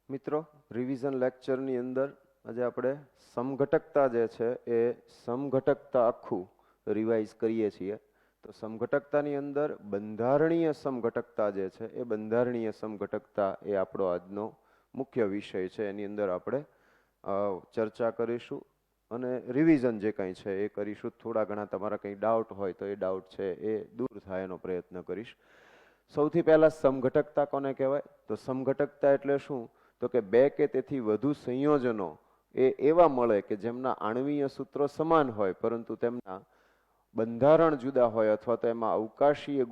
મિત્રો, રિવિઝન લેક્ચરની અંદર આજે આપણે સમઘટકતા જે છે એ સમઘટકતા આખું રિવાઇઝ કરીએ છીએ. તો સમઘટકતાની અંદર બંધારણીય સમઘટકતા જે છે એ બંધારણીય સમઘટકતા એ આપણો આજનો મુખ્ય વિષય છે. એની અંદર આપણે ચર્ચા કરીશું અને રિવિઝન જે કંઈ છે એ કરીશું. થોડા ઘણા તમારા કંઈ ડાઉટ હોય તો એ ડાઉટ છે એ દૂર થાય એનો પ્રયત્ન કરીશ. સૌથી પહેલા સમઘટકતા કોને કહેવાય? તો સમઘટકતા એટલે શું? તો કે બે કે તેથી વધુ સંયોજનો એ એવા મળે કે જેમના આણ્વીય સૂત્રો સમાન હોય પરંતુ તેમના બંધારણ જુદા હોય અથવા તો એમાં અવકાશીય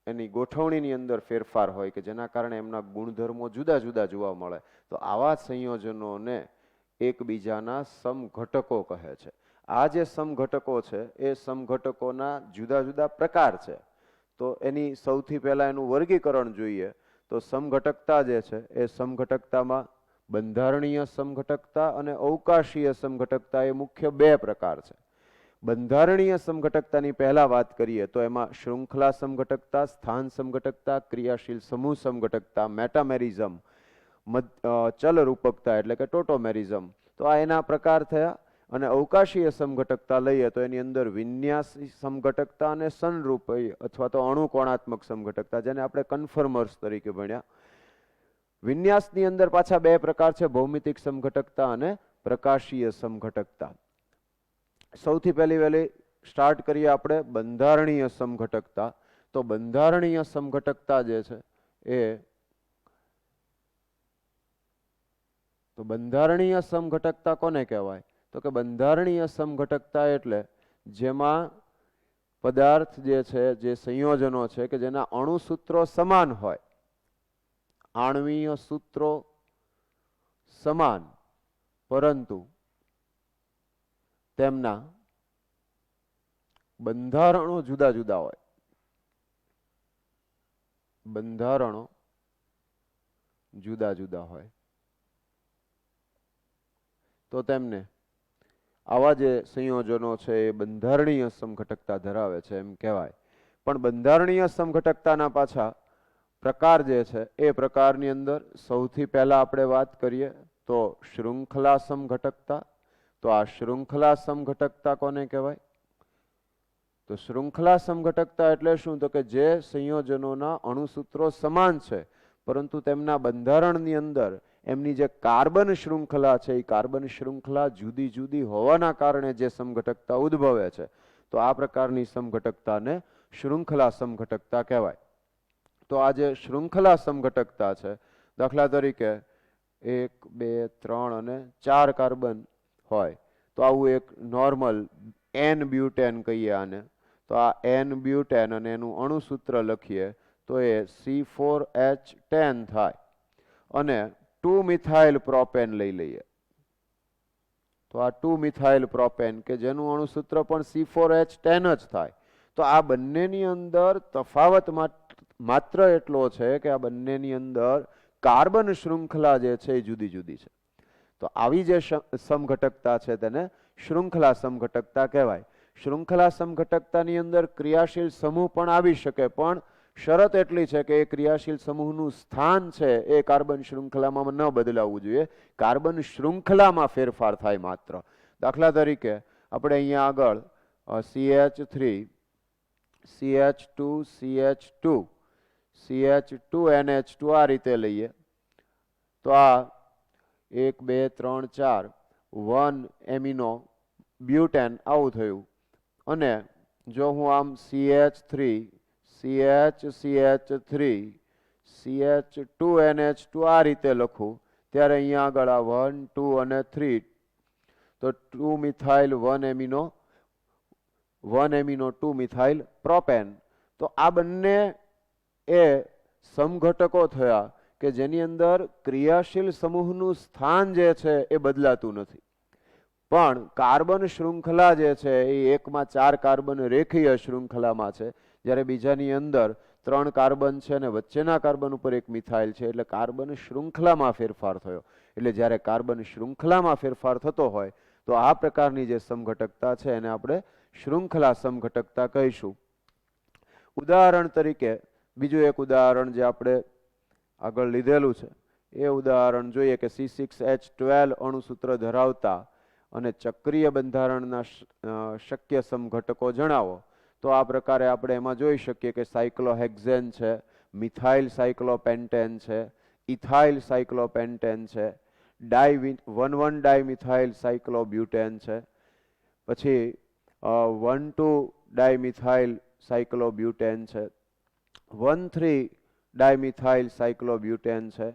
એની ગોઠવણીની અંદર ફેરફાર હોય કે જેના કારણે એમના ગુણધર્મો જુદા જુદા જોવા મળે. તો આવા સંયોજનોને એકબીજાના સમઘટકો કહે છે. આ જે સમઘટકો છે એ સમઘટકોના જુદા જુદા પ્રકાર છે. તો એની સૌથી પહેલા એનું વર્ગીકરણ જોઈએ તો સમઘટકતા જે છે એ સમઘટકતામાં બંધારણીય સમઘટકતા અને અવકાશીય સમઘટકતા એ મુખ્ય બે પ્રકાર છે. બંધારણીય સમઘટકતાની પહેલા વાત કરીએ તો એમાં શૃંખલા સમઘટકતા, સ્થાન સમઘટકતા, ક્રિયાશીલ સમૂહ સમઘટકતા, મેટામેરિઝમ, ચલ રૂપકતા એટલે કે ટોટોમેરિઝમ, તો આ એના પ્રકાર થયા. અને અવકાશીય સમઘટકતા લઈએ તો એની અંદર વિન્યાસી સમઘટકતા અને સંરૂપી અથવા તો અણુકોણાત્મક સમઘટકતા, જેને આપણે કન્ફર્મર્સ તરીકે ભણ્યા. વિન્યાસની અંદર પાછા બે પ્રકાર છે, ભૌમિતિક સમઘટકતા અને પ્રકાશીય સમઘટકતા. સૌથી પહેલી સ્ટાર્ટ કરીએ આપણે બંધારણીય સમઘટકતા. તો બંધારણીય સમઘટકતા જે છે તો બંધારણીય સમઘટકતા કોને કહેવાય? તો કે બંધારણીય સમઘટકતા એટલે જેમાં પદાર્થ જે છે, જે સંયોજનો છે કે જેના અણુસૂત્રો સમાન હોય, આણ્વીય સૂત્રો સમાન પરંતુ તેમના બંધારણો જુદા જુદા હોય. બંધારણો જુદા જુદા હોય તો તેમને આવા જે સંયોજનો છે એ બંધારણીય સમઘટકતા ધરાવે છે એમ કહેવાય. પણ બંધારણીય સમઘટકતાના પાછા પ્રકાર જે છે એ પ્રકારની અંદર સૌથી પહેલા આપણે વાત કરીએ તો શૃંખલા સમઘટકતા. તો આ શૃંખલા સમઘટકતા કોને કહેવાય? તો શૃંખલા સમઘટકતા એટલે શું? તો કે જે સંયોજનોના અણુસૂત્રો સમાન છે પરંતુ તેમના બંધારણની અંદર એમની જે કાર્બન શૃંખલા છે એ કાર્બન શૃંખલા જુદી જુદી હોવાના કારણે જે સમઘટકતા ઉદ્ભવે છે, તો આ પ્રકારની સમઘટકતાને શૃંખલા સમઘટકતા કહેવાય. તો આ જે શૃંખલા સમઘટકતા છે, દાખલા તરીકે 1, 2, 3 અને 4 કાર્બન હોય તો આવું એક નોર્મલ એન બ્યુટેન કહીએ આને. તો આ એન બ્યુટેન અને એનું અણુસૂત્ર લખીએ તો એ C4H10 થાય. અને 2 મિથાઇલ પ્રોપેન લઈ લઈએ તો આ 2 મિથાઇલ પ્રોપેન કે જેનું અણુસૂત્ર પણ C4H10 જ થાય. તો આ બંનેની અંદર તફાવત માત્ર એટલો છે કે આ બંનેની અંદર કાર્બન શૃંખલા જે છે એ જુદી જુદી છે. તો આવી જે સમઘટકતા છે તેને શૃંખલા સમઘટકતા કહેવાય. શૃંખલા સમઘટકતાની અંદર ક્રિયાશીલ સમૂહ પણ આવી શકે, પણ શરત એટલી છે કે એ ક્રિયાશીલ સમૂહનું સ્થાન છે એ કાર્બન શૃંખલામાં ન બદલાવવું જોઈએ. કાર્બન શૃંખલામાં ફેરફાર થાય માત્ર. દાખલા તરીકે આપણે અહીંયા આગળ CH3, CH2, CH2, CH2NH2 આ રીતે લઈએ તો આ 1, 2, 3, 4 1 એમિનો બ્યુટેન આવું થયું. અને જો હું આમ CH3, CH3, CH2NH2 આ રીતે લખું ત્યારે અહીંયા આગળ આ 1, 2 અને 3 તો 2 મિથાઇલ 1 એમિનો 2 મિથાઇલ પ્રોપેન. તો આ બંને એ સમઘટકો થયા કે જેની અંદર ક્રિયાશીલ સમૂહનું સ્થાન જે છે એ બદલાતું નથી, પણ કાર્બન શૃંખલા જે છે એ 1 માં 4 કાર્બન રેખીય શૃંખલામાં છે, જ્યારે બીજાની અંદર 3 કાર્બન છે અને વચ્ચેના કાર્બન ઉપર 1 મિથાઇલ છે. એટલે કાર્બન શૃંખલામાં ફેરફાર થયો. એટલે જ્યારે કાર્બન શૃંખલામાં ફેરફાર થતો હોય તો આ પ્રકારની જે સમઘટકતા છે એને આપણે શૃંખલા સમઘટકતા કહીશું. ઉદાહરણ તરીકે બીજું એક ઉદાહરણ જે આપણે આગળ લીધેલું છે એ ઉદાહરણ જોઈએ કે C6H12 અણુસૂત્ર ધરાવતા અને ચક્રીય બંધારણના શક્ય સમઘટકો જણાવો. તો આ પ્રકારે આપણે એમાં જોઈ શકીએ કે સાયક્લોહેક્ઝેન છે, મિથાઇલ સાયક્લોપેન્ટેન છે, ઇથાઇલ સાયક્લોપેન્ટેન છે, 1,1 ડાયમિથાઇલ સાયક્લોબ્યુટેન છે, પછી 1,2 ડાયમિથાઇલ સાયક્લોબ્યુટેન છે, 1,3 ડાયમિથાઇલ સાયક્લોબ્યુટેન છે.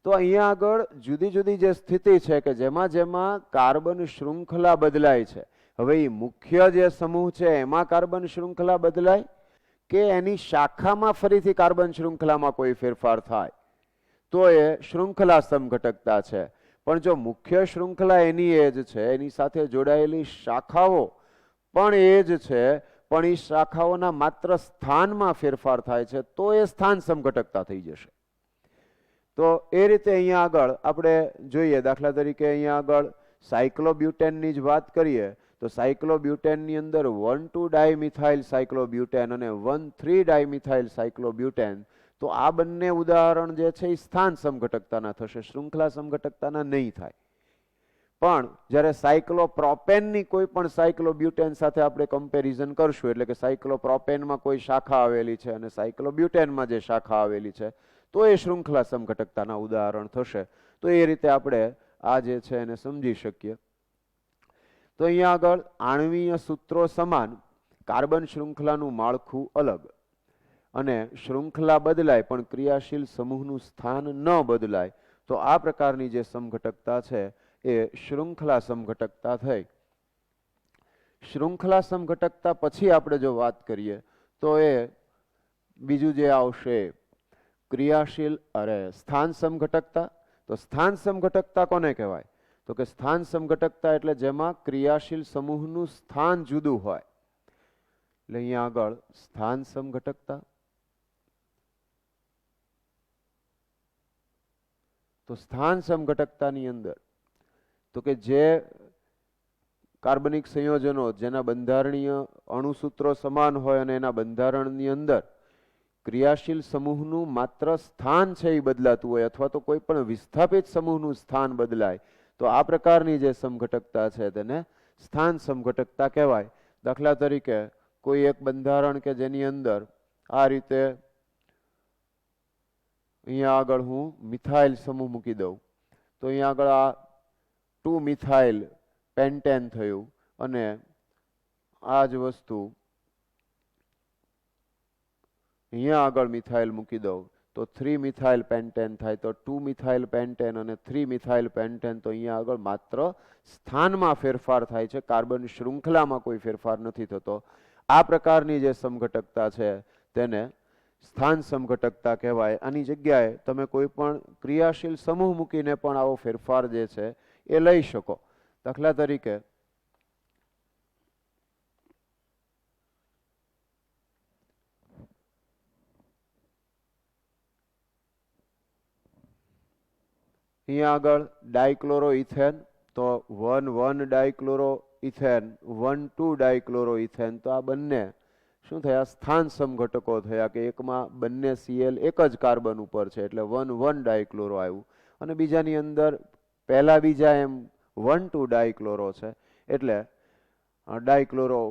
તો અહીંયા આગળ જુદી જુદી જે સ્થિતિ છે કે જેમાં જેમાં કાર્બન શૃંખલા બદલાય છે. હવે એ મુખ્ય જે સમૂહ છે એમાં કાર્બન શૃંખલા બદલાય કે એની શાખામાં ફરીથી કાર્બન શૃંખલામાં કોઈ ફેરફાર થાય તો એ શૃંખલા સમઘટકતા છે. પણ જો મુખ્ય શૃંખલા એની એ જ છે, એની સાથે જોડાયેલી શાખાઓ પણ એ જ છે, પણ એ શાખાઓના માત્ર સ્થાનમાં ફેરફાર થાય છે તો એ સ્થાન સમઘટકતા થઈ જશે. તો એ રીતે અહીંયા આગળ આપણે જોઈએ, દાખલા તરીકે અહીંયા આગળ સાયક્લોબ્યુટેનની જ વાત કરીએ તો સાયક્લોબ્યુટેનની અંદર 1,2 ડાયમિથાઇલ સાયક્લોબ્યુટેન અને 1,3 ડાયમિથાઇલ સાયક્લોબ્યુટેન, તો આ બંને ઉદાહરણ જે છે એ સ્થાન સમઘટકતાના થશે, શૃંખલા સમઘટકતાના નહીં થાય. પણ જ્યારે સાયક્લોપ્રોપેનની કોઈ પણ સાયક્લોબ્યુટેન સાથે આપણે કમ્પેરિઝન કરશું, એટલે કે સાયક્લોપ્રોપેનમાં કોઈ શાખા આવેલી છે અને સાયક્લોબ્યુટેનમાં જે શાખા આવેલી છે, તો એ શૃંખલા સમઘટકતાના ઉદાહરણ થશે. તો એ રીતે આપણે આ જે છે એને સમજી શકીએ. તો અહીંયા આગળ આણ્વીય સૂત્રો સમાન, કાર્બન શૃંખલાનું માળખું અલગ અને શૃંખલા બદલાય પણ ક્રિયાશીલ સમૂહનું સ્થાન ન બદલાય, તો આ પ્રકારની જે સમઘટકતા છે એ શૃંખલા સમઘટકતા થઈ. શૃંખલા સમઘટકતા પછી આપણે જો વાત કરીએ તો એ બીજું જે આવશે ક્રિયાશીલ સ્થાન સમઘટકતા. તો સ્થાન સમઘટકતા કોને કહેવાય? તો કે સ્થાન સમઘટકતા એટલે જેમાં ક્રિયાશીલ સમૂહનું સ્થાન જુદું હોય. એટલે અહીંયા આગળ સ્થાન સમઘટકતા. તો સ્થાન સમઘટકતાની અંદર તો કે જે કાર્બનિક સંયોજનો જેના બંધારણીય અણુસૂત્રો સમાન હોય અને એના બંધારણની અંદર ક્રિયાશીલ સમૂહનું માત્ર સ્થાન છે એ બદલાતું હોય, અથવા તો કોઈ પણ વિસ્થાપિત સમૂહનું સ્થાન બદલાય, તો આ પ્રકારની જે સમઘટકતા છે તેને સ્થાન સમઘટકતા કહેવાય. દાખલા તરીકે કોઈ એક બંધારણ કે જેની અંદર આ રીતે અહીંયા આગળ હું મિથાઇલ સમૂહ મૂકી દઉં, તો અહીંયા આગળ આ 2 મિથાઇલ પેન્ટેન થયું અને આ જ વસ્તુ અહીંયા આગળ મિથાઇલ મૂકી દઉં તો 3 મિથાઇલ પેન્ટેન થાય. તો 2 મિથાઇલ પેન્ટેન અને 3 મિથાઇલ પેન્ટેન, તો અહીંયા આગળ માત્ર સ્થાનમાં ફેરફાર થાય છે, કાર્બન શૃંખલામાં કોઈ ફેરફાર નથી થતો. આ પ્રકારની જે સમઘટકતા છે તેને સ્થાન સમઘટકતા કહેવાય. આની જગ્યાએ તમે કોઈ પણ ક્રિયાશીલ સમૂહ મૂકીને પણ આવો ફેરફાર જે છે એ લઈ શકો. દાખલા તરીકે અહીંયા આગળ ડાયક્લોરોઇથેન, તો 1,1 ડાયક્લોરોઇથેન, 1,2 ડાયક્લોરોઇથેન, તો આ બંને શું થયા? સ્થાન સમઘટકો થયા કે એકમાં બંને Cl એક જ કાર્બન ઉપર છે એટલે 1,1 ડાયક્લોરો આવ્યું, અને બીજાની અંદર પહેલા બીજા એમ 1,2 ડાયક્લોરો છે એટલે ડાયક્લોરો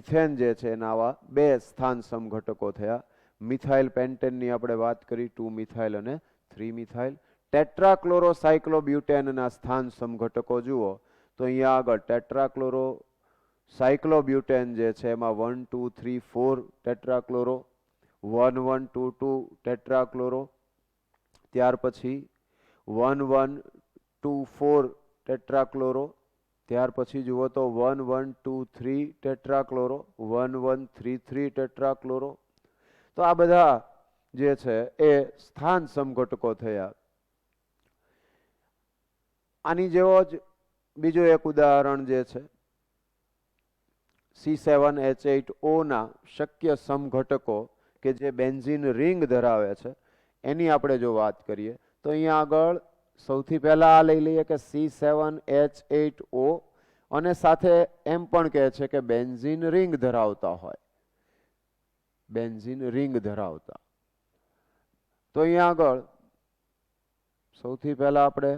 ઇથેન જે છે એના આવા બે સ્થાન સમઘટકો થયા. મિથાઇલ પેન્ટેનની આપણે વાત કરી, 2 મિથાઇલ અને 3 મિથાઇલ. ટેટ્રાક્લોરો સાયક્લોબ્યુટેનના સ્થાન સમઘટકો જુઓ તો અહીંયા આગળ ટેટ્રાક્લોરો સાયક્લોબ્યુટેન જે છે એમાં 1, 2, 3, 4 ટેટ્રાક્લોરો, 1, 1, 2, 2 ટેટ્રાક્લોરો, ત્યાર પછી 1, 1, 2, 4 ટેટ્રાક્લોરો, ત્યાર પછી જુઓ તો 1, 1, 2, 3 ટેટ્રાક્લોરો, 1, 1, 3, 3 ટેટ્રાક્લોરો. તો આ બધા જે છે એ સ્થાન સમઘટકો થયા. આની જેવો જ બીજું એક ઉદાહરણ જે છે C7H8O ના શક્ય સમઘટકો કે જે બેન્ઝીન રિંગ ધરાવે છે એની આપણે જો વાત કરીએ તો અહીંયા આગળ સૌથી પહેલા આ લઈ લઈએ કે C7H8O અને સાથે એમ પણ કહે છે કે બેન્ઝીન રિંગ ધરાવતા હોય, બેન્ઝીન રિંગ ધરાવતા. તો અહીંયા આગળ સૌથી પહેલા આપણે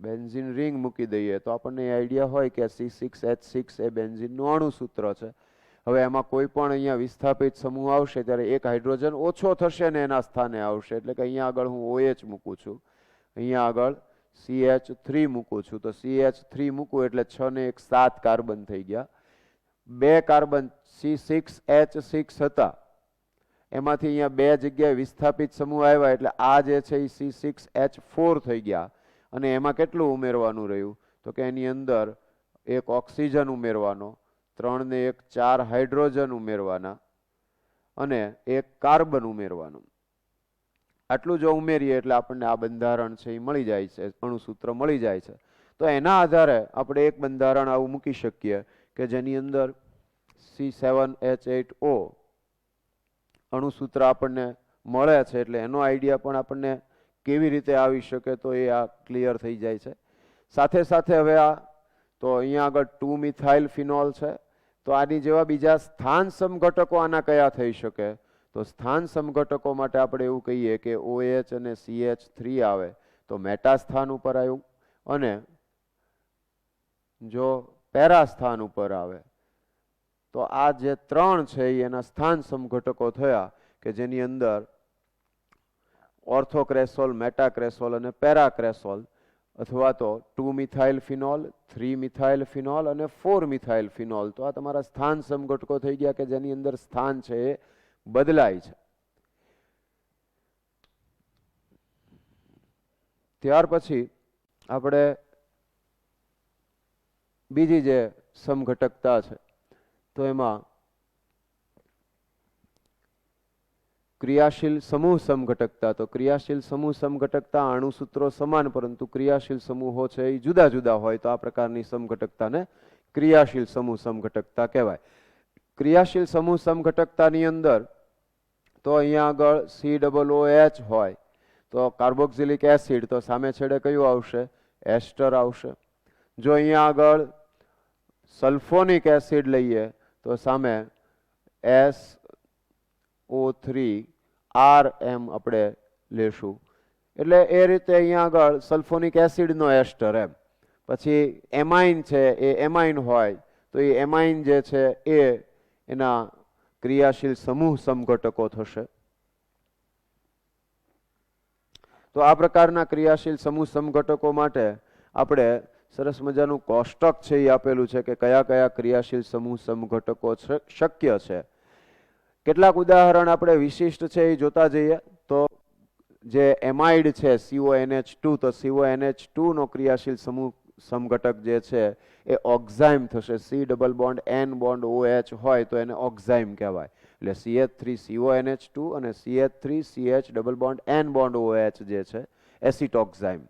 બેન્ઝીન રિંગ મૂકી દઈએ તો આપણને આઈડિયા હોય કે C6H6 એ બેન્ઝીનનું અણુસૂત્ર છે. હવે એમાં કોઈ પણ અહીંયા વિસ્થાપિત સમૂહ આવશે ત્યારે એક હાઇડ્રોજન ઓછો થશે ને એના સ્થાને આવશે. એટલે કે અહીંયા આગળ હું OH મૂકું છું, અહીંયા આગળ CH3 મૂકું છું. તો CH3 મૂકું એટલે 6 ને 1 7 કાર્બન થઈ ગયા. 2 કાર્બન C6H6 હતા, એમાંથી અહીંયા 2 જગ્યાએ વિસ્થાપિત સમૂહ આવ્યા એટલે આ જે છે એ C6H4 થઈ ગયા. અને એમાં કેટલું ઉમેરવાનું રહ્યું તો કે એની અંદર એક ઓક્સિજન ઉમેરવાનો, 3 ને 1 4 હાઇડ્રોજન ઉમેરવાના અને 1 કાર્બન ઉમેરવાનું. આટલું જો ઉમેરીએ એટલે આપણને આ બંધારણ છે એ મળી જાય છે, અણુસૂત્ર મળી જાય છે. તો એના આધારે આપણે એક બંધારણ આવું મૂકી શકીએ કે જેની અંદર C7H8O અણુસૂત્ર આપણને મળે છે. એટલે એનો આઈડિયા પણ આપણને કેવી રીતે આવી શકે તો એ આ ક્લિયર થઈ જાય છે. સાથે સાથે હવે આ તો અહીંયા આગળ 2 મિથાઇલ ફિનોલ છે. તો આની જેવા બીજા સ્થાન સમઘટકો આના કયા થઈ શકે? તો સ્થાન સમઘટકો માટે આપણે એવું કહીએ કે OH અને CH3 આવે તો મેટા સ્થાન ઉપર આવ્યું, અને જો પેરા સ્થાન ઉપર આવે તો આ જે 3 છે એના સ્થાન સમઘટકો થયા કે જેની અંદર ઓર્થોક્રેસોલ, મેટાક્રેસોલ અને પેરાક્રેસોલ, અથવા તો 2 મિથાઇલ ફિનોલ, 3 મિથાઇલ ફિનોલ અને 4 મિથાઇલ ફિનોલ. તો આ તમારા સ્થાન સમઘટકો થઈ ગયા કે જેની અંદર સ્થાન છે એ બદલાય છે. ત્યાર પછી આપણે બીજી જે સમઘટકતા છે તો એમાં ક્રિયાશીલ સમૂહ સમઘટકતા. તો ક્રિયાશીલ સમૂહ સમઘટકતા અણુસૂત્રો સમાન પરંતુ ક્રિયાશીલ સમૂહો છે એ જુદા જુદા હોય તો આ પ્રકારની સમઘટકતાને ક્રિયાશીલ સમૂહ સમઘટકતા કહેવાય. ક્રિયાશીલ સમૂહ સમઘટકતાની અંદર તો અહીંયા આગળ COOH હોય તો કાર્બોક્સિલિક એસિડ, તો સામે છેડે કયું આવશે? એસ્ટર આવશે. જો અહીંયા આગળ સલ્ફોનિક એસિડ લઈએ તો સામે SO3RM આપણે લેશું. એટલે એ રીતે અહીંયા આગળ સલ્ફોનિક એસિડનો એસ્ટર એમ. પછી એમાઇન છે એ એમાઇન હોય તો એ એમાઇન જે છે એ એના ક્રિયાશીલ સમૂહ સમઘટકો થશે. તો આ પ્રકારના ક્રિયાશીલ સમૂહ સમઘટકો માટે આપણે સરસ મજાનું કોષ્ટક છે એ આપેલું છે કે કયા કયા ક્રિયાશીલ સમૂહ સમઘટકો શક્ય છે. કેટલાક ઉદાહરણ આપણે વિશિષ્ટ છે એ જોતા જઈએ. તો જે એમાઇડ છે CONH2, તો CONH2 નો ક્રિયાશીલ સમૂહ સમઘટક જે છે એ ઓક્ઝાઇમ થશે. C double bond N bond OH હોય તો એને ઓક્ઝાઇમ કહેવાય. એટલે CH3CONH2 અને CH3CH double bond N bond OH જે છે એસિટોક્ઝાઇમ.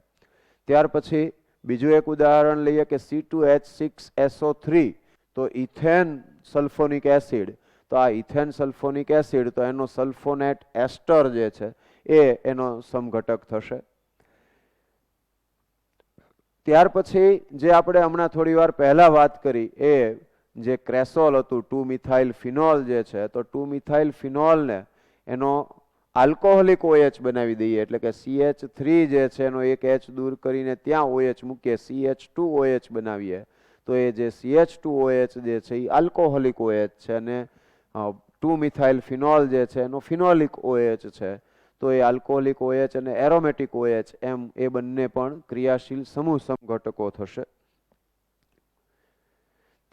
ત્યાર પછી બીજું એક ઉદાહરણ લઈએ કે C2H6SO3, તો ઇથેન સલ્ફોનિક એસિડ. તો આ ઇથેન સલ્ફોનિક એસિડ તો એનો સલ્ફોનેટ એસ્ટર જે છે એ એનો સમઘટક થશે. ત્યાર પછી જે આપણે હમણાં થોડી વાર પહેલા વાત કરી એ જે ક્રેસોલ હતું 2 મિથાઇલ ફિનોલ જે છે, તો 2 મિથાઇલ ફિનોલને એનો આલ્કોહોલિક OH બનાવી દઈએ. એટલે કે CH3 જે છે એનો એક H દૂર કરીને ત્યાં OH મૂકીએ, CH2OH બનાવીએ તો એ જે CH2OH જે છે એ આલ્કોહોલિક OH છે અને 2 મિથાઇલ ફિનોલ જે છે એનો ફિનોલિક OH છે. તો એ આલ્કોહોલિક OH અને એરોમેટિક OH એમ એ બંને પણ ક્રિયાશીલ સમૂહ સમઘટકો થશે.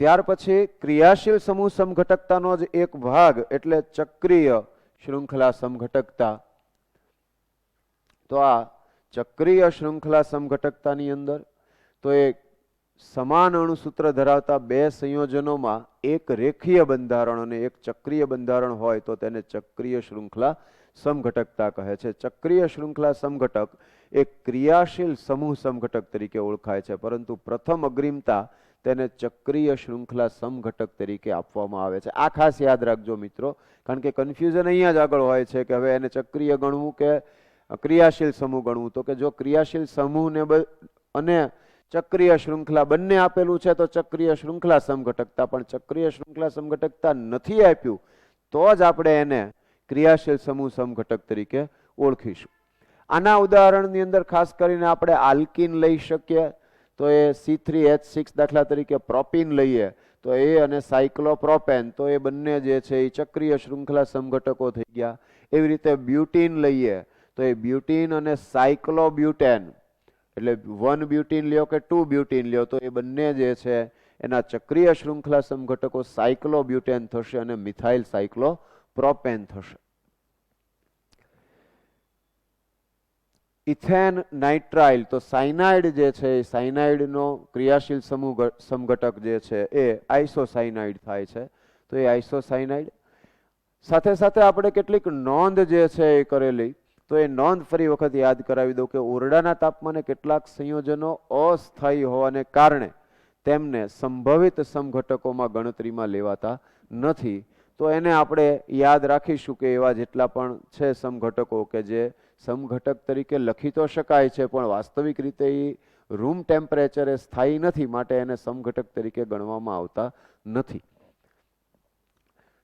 ત્યાર પછી ક્રિયાશીલ સમૂહ સમઘટકતાનો જ એક ભાગ એટલે ચક્રીય શૃંખલા સમઘટકતા. તો આ ચક્રીય શૃંખલા સમઘટકતાની અંદર તો એ સમાન અણુસૂત્ર ધરાવતા 2 સંયોજનોમાં એક રેખીય બંધારણ અને એક ચક્રીય બંધારણ હોય તો તેને ચક્રીય શૃંખલા સમઘટકતા કહે છે. ચક્રીય શૃંખલા સમઘટક એક ક્રિયાશીલ સમૂહ સમઘટક તરીકે ઓળખાય છે, પરંતુ પ્રથમ અગ્રિમતા તેને ચક્રીય શૃંખલા સમઘટક તરીકે આપવામાં આવે છે. આ ખાસ યાદ રાખજો મિત્રો, કારણ કે કન્ફ્યુઝન અહીંયા જ આગળ હોય છે કે હવે એને ચક્રીય ગણવું કે ક્રિયાશીલ સમૂહ ગણવું. તો કે જો ક્રિયાશીલ સમૂહને અને ચક્રીય શૃંખલા બંને આપેલું છે તો ચક્રીય શૃંખલા સમઘટકતા, પણ ચક્રીય શૃંખલા સમઘટકતા નથી આપ્યું તો જ આપણે એને ક્રિયાશીલ સમૂહ સમઘટક તરીકે ઓળખીશું. આના ઉદાહરણની અંદર ખાસ કરીને આપણે આલ્કીન લઈ શકીએ, તો એ C3H6 દાખલા તરીકે પ્રોપીન લઈએ તો એ અને સાયક્લોપ્રોપેન, તો એ બંને જે છે એ ચક્રીય શૃંખલા સમઘટકો થઈ ગયા. એવી રીતે બ્યુટીન લઈએ તો એ બ્યુટીન અને સાયક્લોબ્યુટેન, એટલે 1 બ્યુટીન લ્યો કે 2 બ્યુટીન લ્યો તો એ બંને જે છે એના ચક્રીય શૃંખલા સમઘટકો સાયક્લોબ્યુટેન થશે અને મિથાઇલ સાયક્લોપ્રોપેન થશે. ઇથેન નાઇટ્રાઇલ, તો સાયનાઇડ જે છે એ સાયનાઇડનો ક્રિયાશીલ સમઘટક જે છે એ આઇસોસાયનાઇડ થાય છે, તો એ આઇસોસાયનાઇડ. સાથે સાથે આપણે કેટલીક નોંધ જે છે એ કરેલી, તો એ નોંધ ફરી વખત યાદ કરાવી દઉં કે ઓરડાના તાપમાને કેટલાક સંયોજનો અસ્થાયી હોવાને કારણે તેમને સંભવિત સમઘટકોમાં ગણતરીમાં લેવાતા નથી. તો એને આપણે યાદ રાખીશું કે એવા જેટલા પણ છે સમઘટકો કે જે સમઘટક તરીકે લખી તો શકાય છે પણ વાસ્તવિક રીતે એ રૂમ ટેમ્પરેચરે સ્થાયી નથી, માટે એને સમઘટક તરીકે ગણવામાં આવતા નથી.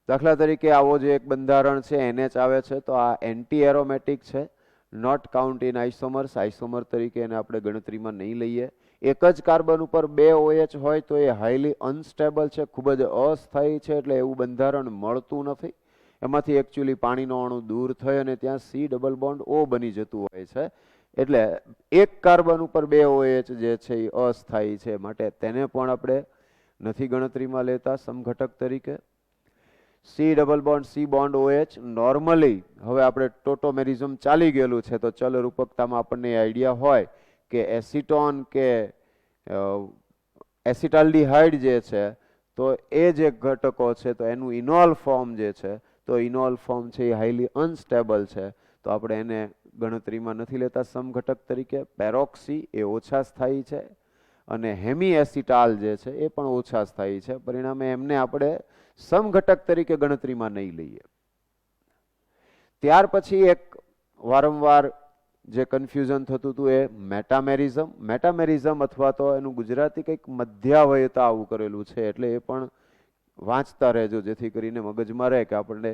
દાખલા તરીકે આવો જે એક બંધારણ છે NH આવે છે, તો આ એન્ટી એરોમેટિક છે, not count in isomers, isomer તરીકે એને આપણે ગણતરીમાં નહીં લઈએ. એક જ કાર્બન ઉપર 2 OH હોય તો એ હાઈલી અનસ્ટેબલ છે, ખૂબ જ અસ્થાયી છે, એટલે એવું બંધારણ મળતું નથી. એમાંથી એકચ્યુઅલી પાણીનો અણુ દૂર થઈ અને ત્યાં C ડબલ બોન્ડ O બની જતું હોય છે, એટલે એક કાર્બન ઉપર 2 OH જે છે એ અસ્થાયી છે, માટે તેને પણ આપણે નથી ગણતરીમાં લેતા સમઘટક તરીકે. C double bond C bond OH normally હવે આપણે ટોટોમેરિઝમ ચાલી ગયેલું છે તો ચલ રૂપકતામાં આપણને આઈડિયા હોય કે એસિટોન કે એસિટાલ્ડીહાઇડ જે છે તો એ જે ઘટકો છે તો એનું ઇનોલ ફોર્મ જે છે, તો ઇનોલ ફોર્મ છે એ હાઈલી અનસ્ટેબલ છે, તો આપણે એને ગણતરીમાં નથી લેતા સમઘટક તરીકે. પેરોક્સી એ ઓછા સ્થાયી છે અને હેમી એસિટાલ જે છે એ પણ ઓછા સ્થાયી છે, પરિણામે એમને આપણે સમઘટક તરીકે ગણતરીમાં નહીં લઈએ. ત્યાર પછી એક વારંવાર જે કન્ફ્યુઝન થતું હતું એ મેટામેરિઝમ. મેટામેરિઝમ અથવા તો એનું ગુજરાતી કંઈક મધ્યાવયતા આવું કરેલું છે, એટલે એ પણ વાંચતા રહેજો જેથી કરીને મગજમાં રહે કે આપણને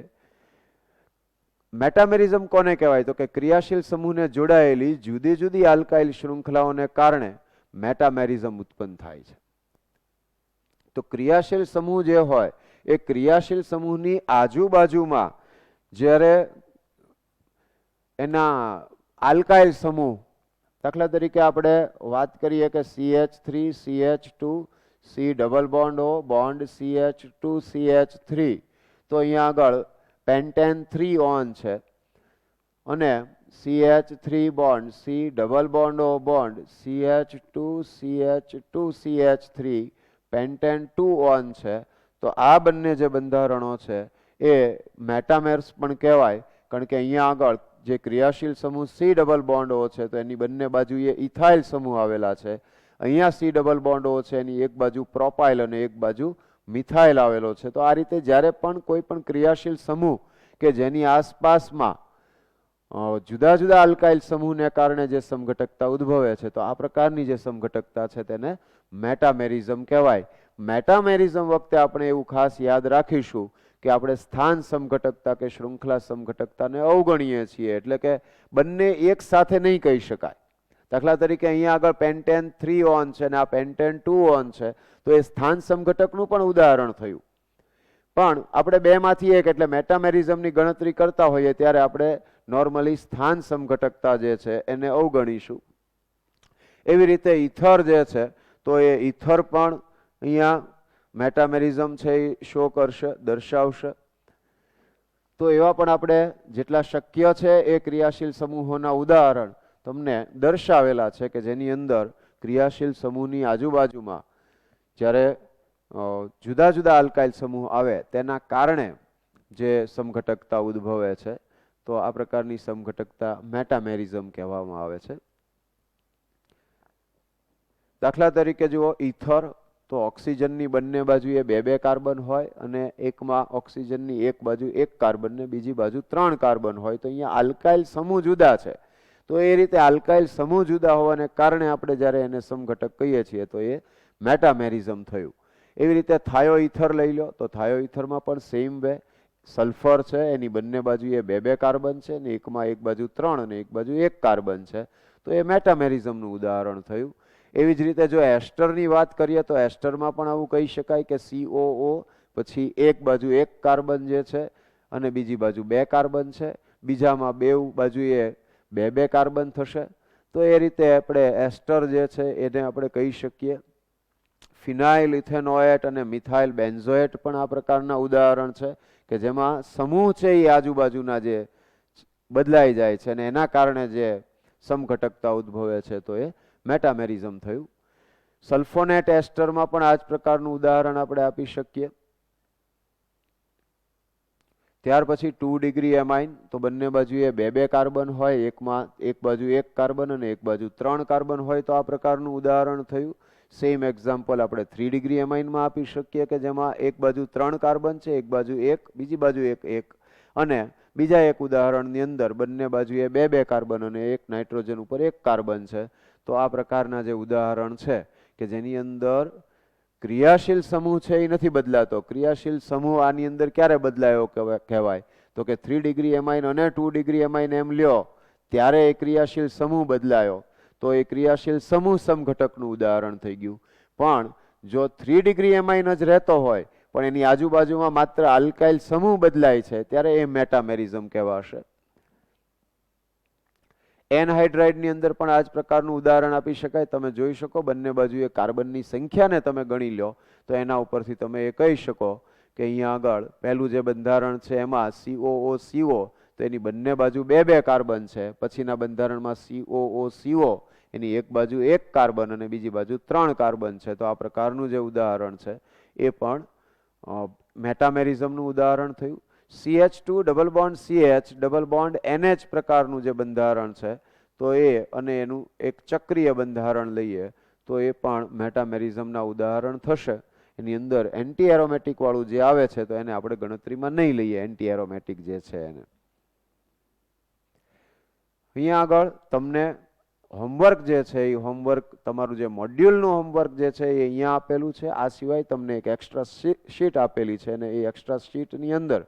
મેટામેરિઝમ કોને કહેવાય, તો કે ક્રિયાશીલ સમૂહને જોડાયેલી જુદી જુદી આલ્કાઇલ શૃંખલાઓને કારણે મેટામેરિઝમ ઉત્પન્ન થાય છે. તો ક્રિયાશીલ સમૂહ જે હોય એ ક્રિયાશીલ સમૂહની આજુબાજુમાં જ્યારે એના આલ્કાઇલ સમૂહ, દાખલા તરીકે આપણે વાત કરીએ કે CH3 CH2 C double bond O bond CH2 CH3, તો અહીંયા આગળ પેન્ટેન 3 ઓન છે અને CH3 bond C double bond O bond CH2 CH2 CH3 pentane 2 on છે, તો આ બંને જે બંધારણો છે એ મેટામેર્સ પણ કહેવાય, કારણ કે અહીંયા આગળ જે ક્રિયાશીલ સમૂહ C ડબલ બોન્ડ O છે તો એની બંને બાજુએ ઇથાઇલ સમૂહ આવેલા છે. અહીંયા C ડબલ બોન્ડ O છે એની એક બાજુ પ્રોપાઇલ અને એક બાજુ મિથાઇલ આવેલો છે. તો આ રીતે જ્યારે પણ કોઈ પણ ક્રિયાશીલ સમૂહ કે જેની આસપાસમાં જુદા જુદા આલ્કાઇલ સમૂહને કારણે જે સમઘટકતા ઉદ્ભવે છે, તો આ પ્રકારની જે સમઘટકતા છે તેને મેટામેરિઝમ કહેવાય. મેટામેરિઝમ વખતે આપણે એવું ખાસ યાદ રાખીશું કે આપણે સ્થાન સમઘટકતા કે શૃંખલા સમઘટકતાને અવગણીએ છીએ, એટલે કે બંને એક સાથે નહીં કહી શકાય. દાખલા તરીકે અહીંયા આગળ પેન્ટેન 3 ઓન છે અને આ પેન્ટેન 2 ઓન છે, તો એ સ્થાન સમઘટકનું પણ ઉદાહરણ થયું, પણ આપણે બેમાંથી એક એટલે મેટામેરિઝમની ગણતરી કરતા હોઈએ ત્યારે આપણે નોર્મલી સ્થાન સમઘટકતા જે છે એને અવગણીશું. એવી રીતે ઇથર જે છે તો એ ઇથર પણ અહીંયા મેટામેરિઝમ છે એ શો કરશે, દર્શાવશે. તો એવા પણ આપણે જેટલા શક્ય છે એ ક્રિયાશીલ સમૂહોના ઉદાહરણ તમને દર્શાવેલા છે કે જેની અંદર ક્રિયાશીલ સમૂહની આજુબાજુમાં જ્યારે જુદા જુદા આલ્કાઇલ સમૂહ આવે તેના કારણે જે સમઘટકતા ઉદ્ભવે છે, તો આ પ્રકારની સમઘટકતા મેટામેરિઝમ કહેવામાં આવે છે. દાખલા તરીકે જુઓ ઇથર, તો ઓક્સિજનની બંને બાજુએ 2 કાર્બન હોય અને એકમાં ઓક્સિજનની એક બાજુ 1 કાર્બન ને બીજી બાજુ 3 કાર્બન હોય, તો અહીંયા આલ્કાઇલ સમૂહ જુદા છે. તો એ રીતે આલ્કાઇલ સમૂહ જુદા હોવાને કારણે આપણે જ્યારે એને સમઘટક કહીએ છીએ તો એ મેટામેરિઝમ થયું. એવી રીતે થાયોઇથર લઈ લો, તો થાયોઇથરમાં પણ સેમ વે સલ્ફર છે એની બંને બાજુએ બે બે કાર્બન છે ને એકમાં એક બાજુ 3 અને એક બાજુ 1 કાર્બન છે, તો એ મેટામેરિઝમનું ઉદાહરણ થયું. એવી જ રીતે જો એસ્ટરની વાત કરીએ તો એસ્ટરમાં પણ આવું કહી શકાય કે COO, પછી એક બાજુ 1 કાર્બન જે છે અને બીજી બાજુ 2 કાર્બન છે, બીજામાં બે બાજુએ બે બે કાર્બન થશે. તો એ રીતે આપણે એસ્ટર જે છે એને આપણે કહી શકીએ. ફિનાઇલ ઇથેનોએટ અને મિથાઇલ બેન્ઝોએટ પણ આ પ્રકારના ઉદાહરણ છે કે જેમાં સમૂહ છે એ આજુબાજુના જે બદલાઈ જાય છે અને એના કારણે જે સમઘટકતા ઉદ્ભવે છે તો એ મેટામેરિઝમ થયું. સલ્ફોનેટ એસ્ટરમાં પણ આ જ પ્રકારનું ઉદાહરણ આપણે આપી શકીએ. ત્યાર પછી 2 ડિગ્રી એમાઇન, તો બંને બાજુએ બે બે કાર્બન હોય, એકમાં એક બાજુ 1 કાર્બન અને એક બાજુ 3 કાર્બન હોય, તો આ પ્રકારનું ઉદાહરણ થયું. સેમ એક્ઝામ્પલ આપણે 3 ડિગ્રી એમાઇનમાં આપી શકીએ કે જેમાં એક બાજુ 3 કાર્બન છે, એક બાજુ 1, બીજી બાજુ 1 અને બીજા એક ઉદાહરણની અંદર બંને બાજુએ બે બે કાર્બન અને એક નાઇટ્રોજન ઉપર 1 કાર્બન છે. તો આ પ્રકારના જે ઉદાહરણ છે કે જેની અંદર ક્રિયાશીલ સમૂહ છે એ નથી બદલાતો. ક્રિયાશીલ સમૂહ આની અંદર ક્યારે બદલાયો કહેવાય તો કે 3 ડિગ્રી એમાઇન અને 2 ડિગ્રી એમાઇન એમ લ્યો ત્યારે એ ક્રિયાશીલ સમૂહ બદલાયો, તો એ ક્રિયાશીલ સમૂહ સમઘટકનું ઉદાહરણ થઈ ગયું. પણ જો 3 ડિગ્રી એમાઇન જ રહેતો હોય પણ એની આજુબાજુમાં માત્ર આલ્કાઇલ સમૂહ બદલાય છે ત્યારે એ મેટામેરિઝમ કહેવાશે. એનહાઇડ્રાઇડની અંદર પણ આ જ પ્રકારનું ઉદાહરણ આપી શકાય. તમે જોઈ શકો બંને બાજુએ કાર્બનની સંખ્યાને તમે ગણી લો તો એના ઉપરથી તમે એ કહી શકો કે અહીંયા આગળ પહેલું જે બંધારણ છે એમાં COO તો એની બંને બાજુ બે બે કાર્બન છે. પછીના બંધારણમાં COO એની એક બાજુ 1 કાર્બન અને બીજી બાજુ 3 કાર્બન છે. તો આ પ્રકારનું જે ઉદાહરણ છે એ પણ મેટામેરિઝમનું ઉદાહરણ થયું. CH2 double bond CH double bond NH પ્રકારનું જે બંધારણ છે તો એ અને એનું એક ચક્રીય બંધારણ લઈએ તો એ પણ મેટામેરિઝમના ઉદાહરણ થશે. એની અંદર એન્ટી એરોમેટિક વાળું જે આવે છે તો એને આપણે ગણતરીમાં નહીં લઈએ, એન્ટી એરોમેટિક જે છે એને. અહીંયા આગળ તમને હોમવર્ક જે છે એ હોમવર્ક તમારું જે મોડ્યુલનું હોમવર્ક જે છે એ અહીંયા આપેલું છે. આ સિવાય તમને એક એક્સ્ટ્રા શીટ આપેલી છે અને એ એક્સ્ટ્રા શીટની અંદર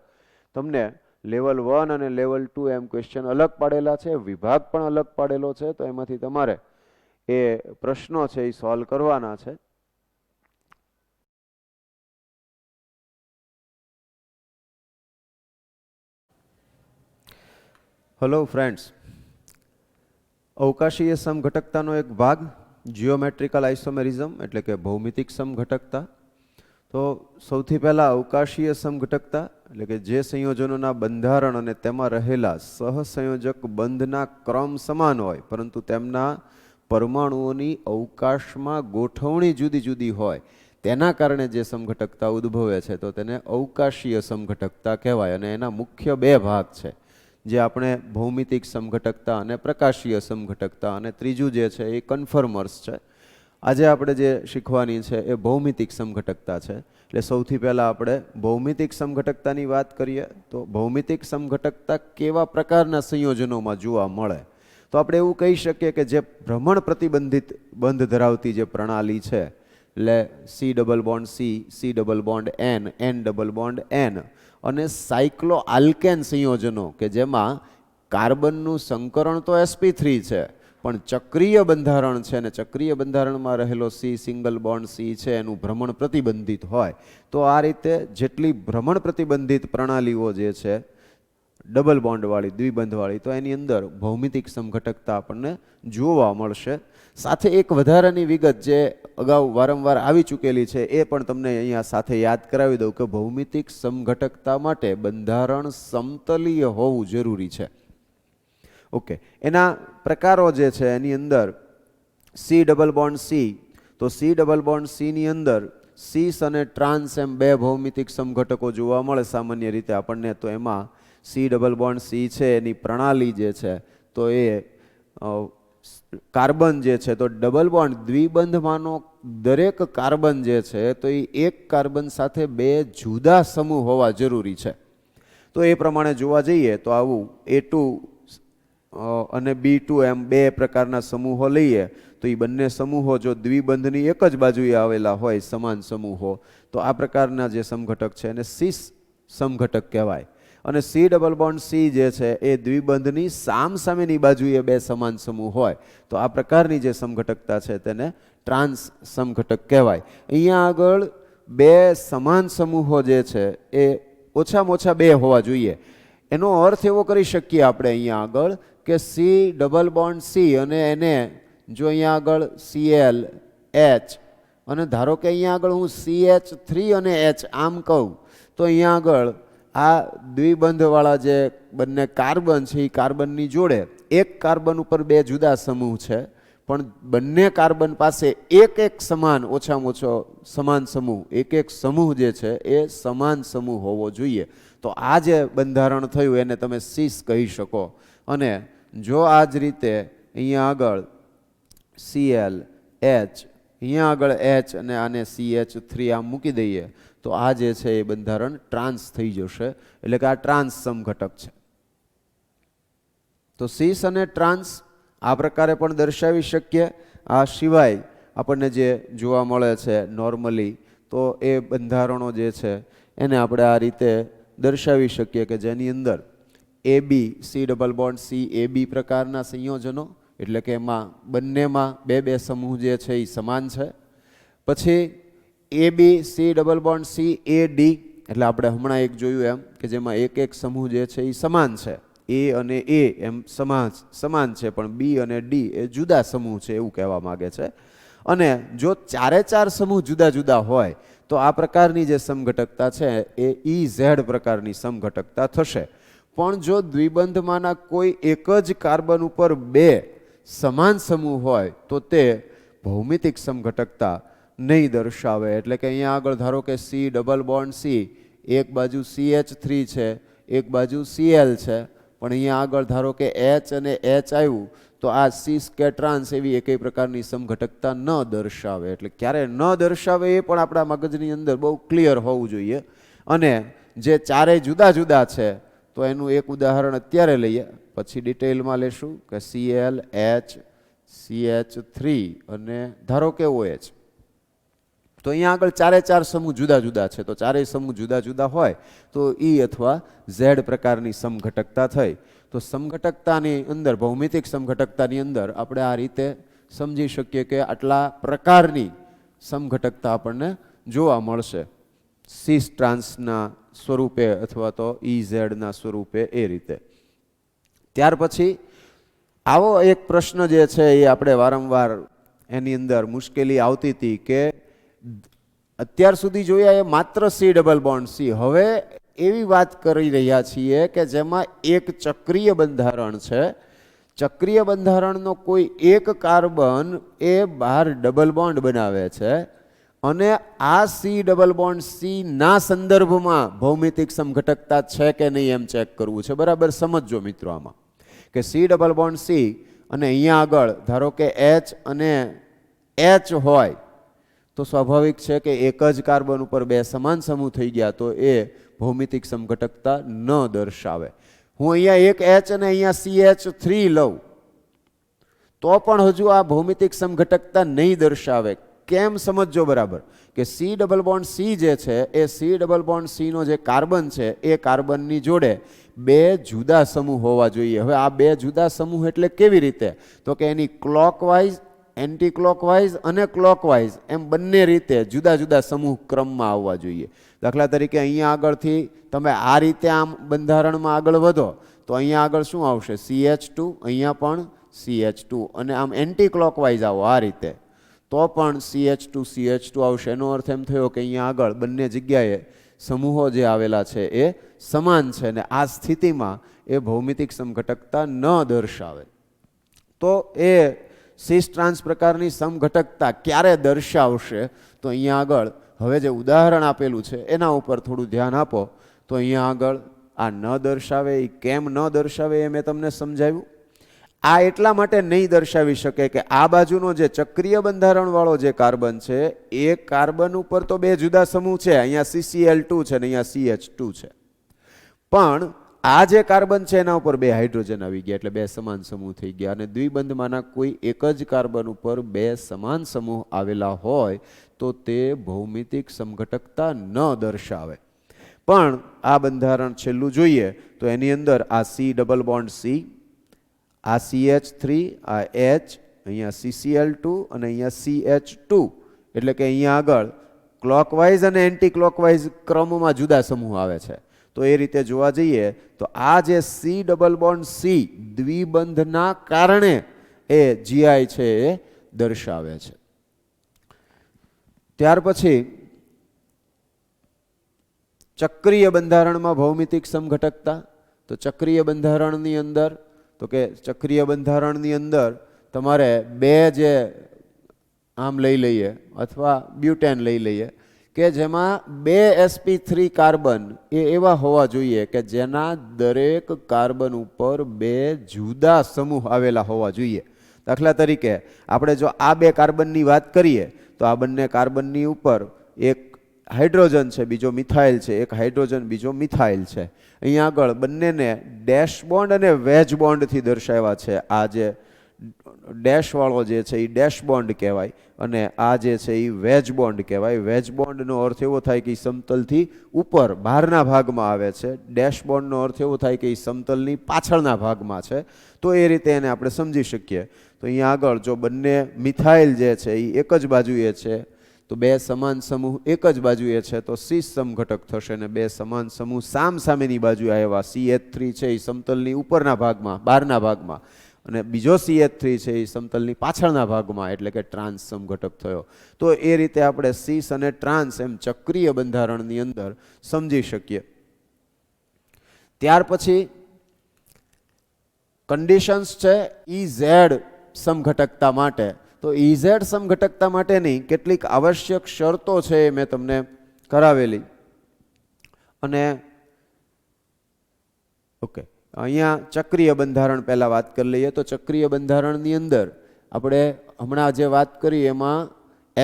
તમને લેવલ 1 અને લેવલ 2 એમ ક્વેશ્ચન અલગ પાડેલા છે, વિભાગ પણ અલગ પાડેલો છે. તો એમાંથી તમારે એ પ્રશ્નો છે એ સોલ્વ કરવાના છે. હેલો ફ્રેન્ડ્સ, અવકાશીય સમઘટકતાનો એક ભાગ જીઓમેટ્રિકલ આઇસોમેરિઝમ એટલે કે ભૌમિતિક સમઘટકતા. તો સૌથી પહેલા અવકાશીય સમઘટકતા એટલે કે જે સંયોજનોના બંધારણ અને તેમાં રહેલા સહસંયોજક બંધના ક્રમ સમાન હોય પરંતુ તેમના પરમાણુઓની અવકાશમાં ગોઠવણી જુદી જુદી હોય તેના કારણે જે સમઘટકતા ઉદ્ભવે છે તો તેને અવકાશીય સમઘટકતા કહેવાય. અને એના મુખ્ય બે ભાગ છે જે આપણે ભૌમિતિક સમઘટકતા અને પ્રકાશીય સમઘટકતા, અને ત્રીજું જે છે એ કન્ફર્મર્સ છે. આજે આપણે જે શીખવાની છે એ ભૌમિતિક સમઘટકતા છે. એટલે સૌથી પહેલાં આપણે ભૌમિતિક સમઘટકતાની વાત કરીએ તો ભૌમિતિક સમઘટકતા કેવા પ્રકારના સંયોજનોમાં જોવા મળે તો આપણે એવું કહી શકીએ કે જે ભ્રમણ પ્રતિબંધિત બંધ ધરાવતી જે પ્રણાલી છે એટલે C double bond C double bond N double bond N અને સાયક્લો આલ્કેન સંયોજનો કે જેમાં કાર્બનનું સંકરણ તો sp3 છે પણ ચક્રીય બંધારણ છે અને ચક્રીય બંધારણમાં રહેલો C સિંગલ બોન્ડ C છે એનું ભ્રમણ પ્રતિબંધિત હોય. તો આ રીતે જેટલી ભ્રમણ પ્રતિબંધિત પ્રણાલીઓ જે છે ડબલ બોન્ડવાળી દ્વિબંધવાળી તો એની અંદર ભૌમિતિક સમઘટકતા આપણને જોવા મળશે. સાથે એક વધારાની વિગત જે અગાઉ વારંવાર આવી ચૂકેલી છે એ પણ તમને અહીંયા સાથે યાદ કરાવી દઉં કે ભૌમિતિક સમઘટકતા માટે બંધારણ સમતલીય હોવું જરૂરી છે. ઓકે, એના પ્રકારો જે છે એની અંદર C ડબલ બોન્ડ C, તો C ડબલ બોન્ડ C ની અંદર સીસ અને ટ્રાન્સ એમ બે ભૌમિતિક સમઘટકો જોવા મળે સામાન્ય રીતે આપણને. તો એમાં C ડબલ બોન્ડ C છે એની પ્રણાલી જે છે તો એ કાર્બન જે છે તો ડબલ બોન્ડ દ્વિબંધમાંનો દરેક કાર્બન જે છે તો એ એક કાર્બન સાથે બે જુદા સમૂહ હોવા જરૂરી છે. તો એ પ્રમાણે જોવા જઈએ તો આવું A2 અને B2 એમ બે પ્રકારના સમૂહો લઈએ તો એ બંને સમૂહો જો દ્વિબંધની એક જ બાજુએ આવેલા હોય સમાન સમૂહો તો આ પ્રકારના જે સમઘટક છે એને સીસ સમઘટક કહેવાય. અને સી ડબલ બોન્ડ સી જે છે એ દ્વિબંધની સામસામેની બાજુએ બે સમાન સમૂહ હોય તો આ પ્રકારની જે સમઘટકતા છે તેને ટ્રાન્સ સમઘટક કહેવાય. અહીંયા આગળ બે સમાન સમૂહો જે છે એ ઓછામાં ઓછા બે હોવા જોઈએ. એનો અર્થ એવો કરી શકીએ આપણે અહીંયા આગળ કે સી ડબલ બોન્ડ સી અને એને જો અહીંયા આગળ Cl H અને ધારો કે અહીંયા આગળ હું CH3 અને H આમ કહું તો અહીંયા આગળ આ દ્વિબંધવાળા જે બંને કાર્બન છે એ કાર્બનની જોડે એક કાર્બન ઉપર બે જુદા સમૂહ છે પણ બંને કાર્બન પાસે એક એક સમાન ઓછામાં ઓછો સમાન સમૂહ એક સમૂહ જે છે એ સમાન સમૂહ હોવો જોઈએ. તો આ જે બંધારણ થયું એને તમે સીસ કહી શકો. અને જો આ જ રીતે અહીંયા આગળ Cl H અહીંયા આગળ H અને આને CH3 આમ મૂકી દઈએ તો આ જે છે એ બંધારણ ટ્રાન્સ થઈ જશે, એટલે કે આ ટ્રાન્સ સમઘટક છે. તો સીસ અને ટ્રાન્સ આ પ્રકારે પણ દર્શાવી શકીએ. આ સિવાય આપણને જે જોવા મળે છે નોર્મલી તો એ બંધારણો જે છે એને આપણે આ રીતે દર્શાવી શકીએ કે જેની અંદર AB C double bond C AB પ્રકારના સંયોજનો, એટલે કે એમાં બંનેમાં બે બે સમૂહ જે છે એ સમાન છે. પછી AB C double bond C AD, એટલે આપણે હમણાં એક જોયું એમ કે જેમાં એક એક સમૂહ જે છે એ સમાન છે. A અને A એમ સમાન છે પણ B અને D એ જુદા સમૂહ છે એવું કહેવા માગે છે. અને જો ચારે ચાર સમૂહ જુદા જુદા હોય તો આ પ્રકારની જે સમઘટકતા છે એ EZ પ્રકારની સમઘટકતા થશે. પણ જો દ્વિબંધમાંના કોઈ એક જ કાર્બન ઉપર બે સમાન સમૂહ હોય તો તે ભૌમિતિક સમઘટકતા નહીં દર્શાવે. એટલે કે અહીંયા આગળ ધારો કે સી ડબલ બોન્ડ સી એક બાજુ CH3 છે એક બાજુ Cl છે પણ અહીંયા આગળ ધારો કે H અને H આવ્યું તો આ સીસ કે ટ્રાન્સ એવી એકેય પ્રકારની સમઘટકતા ન દર્શાવે. એટલે ક્યારે ન દર્શાવે એ પણ આપણા મગજની અંદર બહુ ક્લિયર હોવું જોઈએ. અને જે ચારેય જુદા જુદા છે તો એનું એક ઉદાહરણ અત્યારે લઈએ પછી ડિટેલમાં લેશું કે Cl H CH3 અને ધારો કે OH. તો અહીંયા આગળ ચારે ચાર સમૂહ જુદા જુદા છે તો ચારેય સમૂહ જુદા જુદા હોય તો E અથવા Z પ્રકારની સમઘટકતા થઈ. તો સમઘટકતાની અંદર ભૌમિતિક સમઘટકતાની અંદર આપણે આ રીતે સમજી શકીએ કે આટલા પ્રકારની સમઘટકતા આપણને જોવા મળશે સીસ ટ્રાન્સના સ્વરૂપે અથવા તો EZના સ્વરૂપે એ રીતે. ત્યાર પછી આવો એક પ્રશ્ન જે છે એ આપણે વારંવાર એની અંદર મુશ્કેલી આવતી હતી કે અત્યાર સુધી જોયા એ માત્ર સી ડબલ બોન્ડ સી. હવે એવી વાત કરી રહ્યા છીએ કે જેમાં એક ચક્રીય બંધારણ છે. ચક્રીય બંધારણનો કોઈ એક કાર્બન એ બહાર ડબલ બોન્ડ બનાવે છે અને આ સી ડબલ બોન્ડ સી ના સંદર્ભમાં ભૌમિતિક સમઘટકતા છે કે નહીં એમ ચેક કરવું છે. બરાબર સમજજો મિત્રો આમાં કે સી ડબલ બોન્ડ સી અને અહીંયા આગળ ધારો કે H અને H હોય તો સ્વાભાવિક છે કે એક જ કાર્બન ઉપર બે સમાન સમૂહ થઈ ગયા તો એ ભૌમિતિક સમઘટકતા ન દર્શાવે. હું અહીંયા એક H અને અહીંયા CH3 લઉં તો પણ હજુ આ ભૌમિતિક સમઘટકતા નહીં દર્શાવે. કેમ સમજો બરાબર કે સી ડબલ બોન્ડ સી જે છે A C double bond C નો જે કાર્બન છે એ કાર્બનની જોડે બે જુદા સમૂહ હોવા જોઈએ. હવે આ બે જુદા સમૂહ એટલે કેવી રીતે તો કે એની ક્લોકવાઇઝ એન્ટી ક્લોકવાઇઝ અને ક્લોકવાઇઝ એમ બંને રીતે જુદા જુદા સમૂહ ક્રમમાં આવવા જોઈએ. દાખલા તરીકે અહીંયા આગળથી તમે આ રીતે આમ બંધારણમાં આગળ વધો તો અહીંયા આગળ શું આવશે CH2 અહીંયા પણ CH2 અને આમ એન્ટી ક્લોકવાઇઝ આવો આ રીતે તો પણ CH2 આવશે. એનો અર્થ એમ થયો કે અહીંયા આગળ બંને જગ્યાએ સમૂહો જે આવેલા છે એ સમાન છે અને આ સ્થિતિમાં એ ભૌમિતિક સમઘટકતા ન દર્શાવે. તો એ સીસ ટ્રાન્સ પ્રકારની સમઘટકતા ક્યારે દર્શાવશે તો અહીંયા આગળ હવે જે ઉદાહરણ આપેલું છે એના ઉપર થોડું ધ્યાન આપો તો અહીંયા આગળ આ ન દર્શાવે એ કેમ ન દર્શાવે એ મેં તમને સમજાવ્યું. આ એટલા માટે નહીં દર્શાવી શકે કે આ બાજુનો જે ચક્રીય બંધારણવાળો જે કાર્બન છે એ કાર્બન ઉપર તો બે જુદા સમૂહ છે, અહીંયા CCl2 છે અને અહીંયા CH2 છે, પણ આ જે કાર્બન છે એના ઉપર બે હાઇડ્રોજન આવી ગયા એટલે બે સમાન સમૂહ થઈ ગયા અને દ્વિબંધમાંના કોઈ એક જ કાર્બન ઉપર બે સમાન સમૂહ આવેલા હોય તો તે ભૌમિતિક સમઘટકતા ન દર્શાવે. પણ આ બંધારણ છેલ્લું જોઈએ તો એની અંદર આ સી ડબલ બોન્ડ સી, આ CH3, આ H, અહીંયા CCl2 અને અહીંયા CH2, એટલે કે અહીંયા આગળ ક્લોકવાઇઝ અને એન્ટી ક્લોકવાઇઝ ક્રમમાં જુદા સમૂહ આવે છે. તો એ રીતે જોવા જઈએ તો આ જે સી ડબલ બોન્ડ સી દ્વિબંધના કારણે એ GI છે એ દર્શાવે છે. ત્યાર પછી ચક્રીય બંધારણમાં ભૌમિતિક સમઘટકતા. તો ચક્રીય બંધારણની અંદર તો કે ચક્રીય બંધારણની અંદર તમારે બે જે આમ લઈ લઈએ અથવા બ્યુટેન લઈ લઈએ કે જેમાં બે sp3 કાર્બન એ એવા હોવા જોઈએ કે જેના દરેક કાર્બન ઉપર બે જુદા સમૂહ આવેલા હોવા જોઈએ. દાખલા તરીકે આપણે જો આ બે કાર્બનની વાત કરીએ તો આ બંને કાર્બનની ઉપર એક હાઇડ્રોજન છે, બીજો મિથાઇલ છે, એક હાઇડ્રોજન બીજો મિથાઇલ છે. અહીંયા આગળ બંનેને ડેશ બોન્ડ અને વેજ બોન્ડથી દર્શાવ્યા છે. આ જે ડેશવાળો જે છે એ ડેશ બોન્ડ કહેવાય અને આ જે છે એ વેજ બોન્ડ કહેવાય. વેજ બોન્ડનો અર્થ એવો થાય કે એ સમતલથી ઉપર બહારના ભાગમાં આવે છે. ડેશ બોન્ડનો અર્થ એવો થાય કે એ સમતલની પાછળના ભાગમાં છે. તો એ રીતે એને આપણે સમજી શકીએ. તો અહીંયા આગળ જો બંને મિથાઇલ જે છે એ એક જ બાજુએ છે તો બે સમાન સમૂહ એક જ બાજુએ છે તો સીસ સમઘટક થશે અને બે સમાન સમૂહ સામસામેની બાજુએ આવ્યા. CH3 છે એ સમતલની ઉપરના ભાગમાં બહારના ભાગમાં અને બીજો CH3 છે એ સમતલની પાછળના ભાગમાં, એટલે કે ટ્રાન્સ સમઘટક થયો. તો એ રીતે આપણે સીસ અને ટ્રાન્સ એમ ચક્રીય બંધારણની અંદર સમજી શકીએ. ત્યાર પછી કન્ડિશન્સ છે EZ સમઘટકતા માટે. તો EZ સમઘટકતા માટેની કેટલીક આવશ્યક શરતો છે એ મેં તમને કરાવેલી. અને ઓકે, અહીંયા ચક્રીય બંધારણ પહેલા વાત કરી લઈએ. તો ચક્રીય બંધારણની અંદર આપણે હમણાં જે વાત કરી એમાં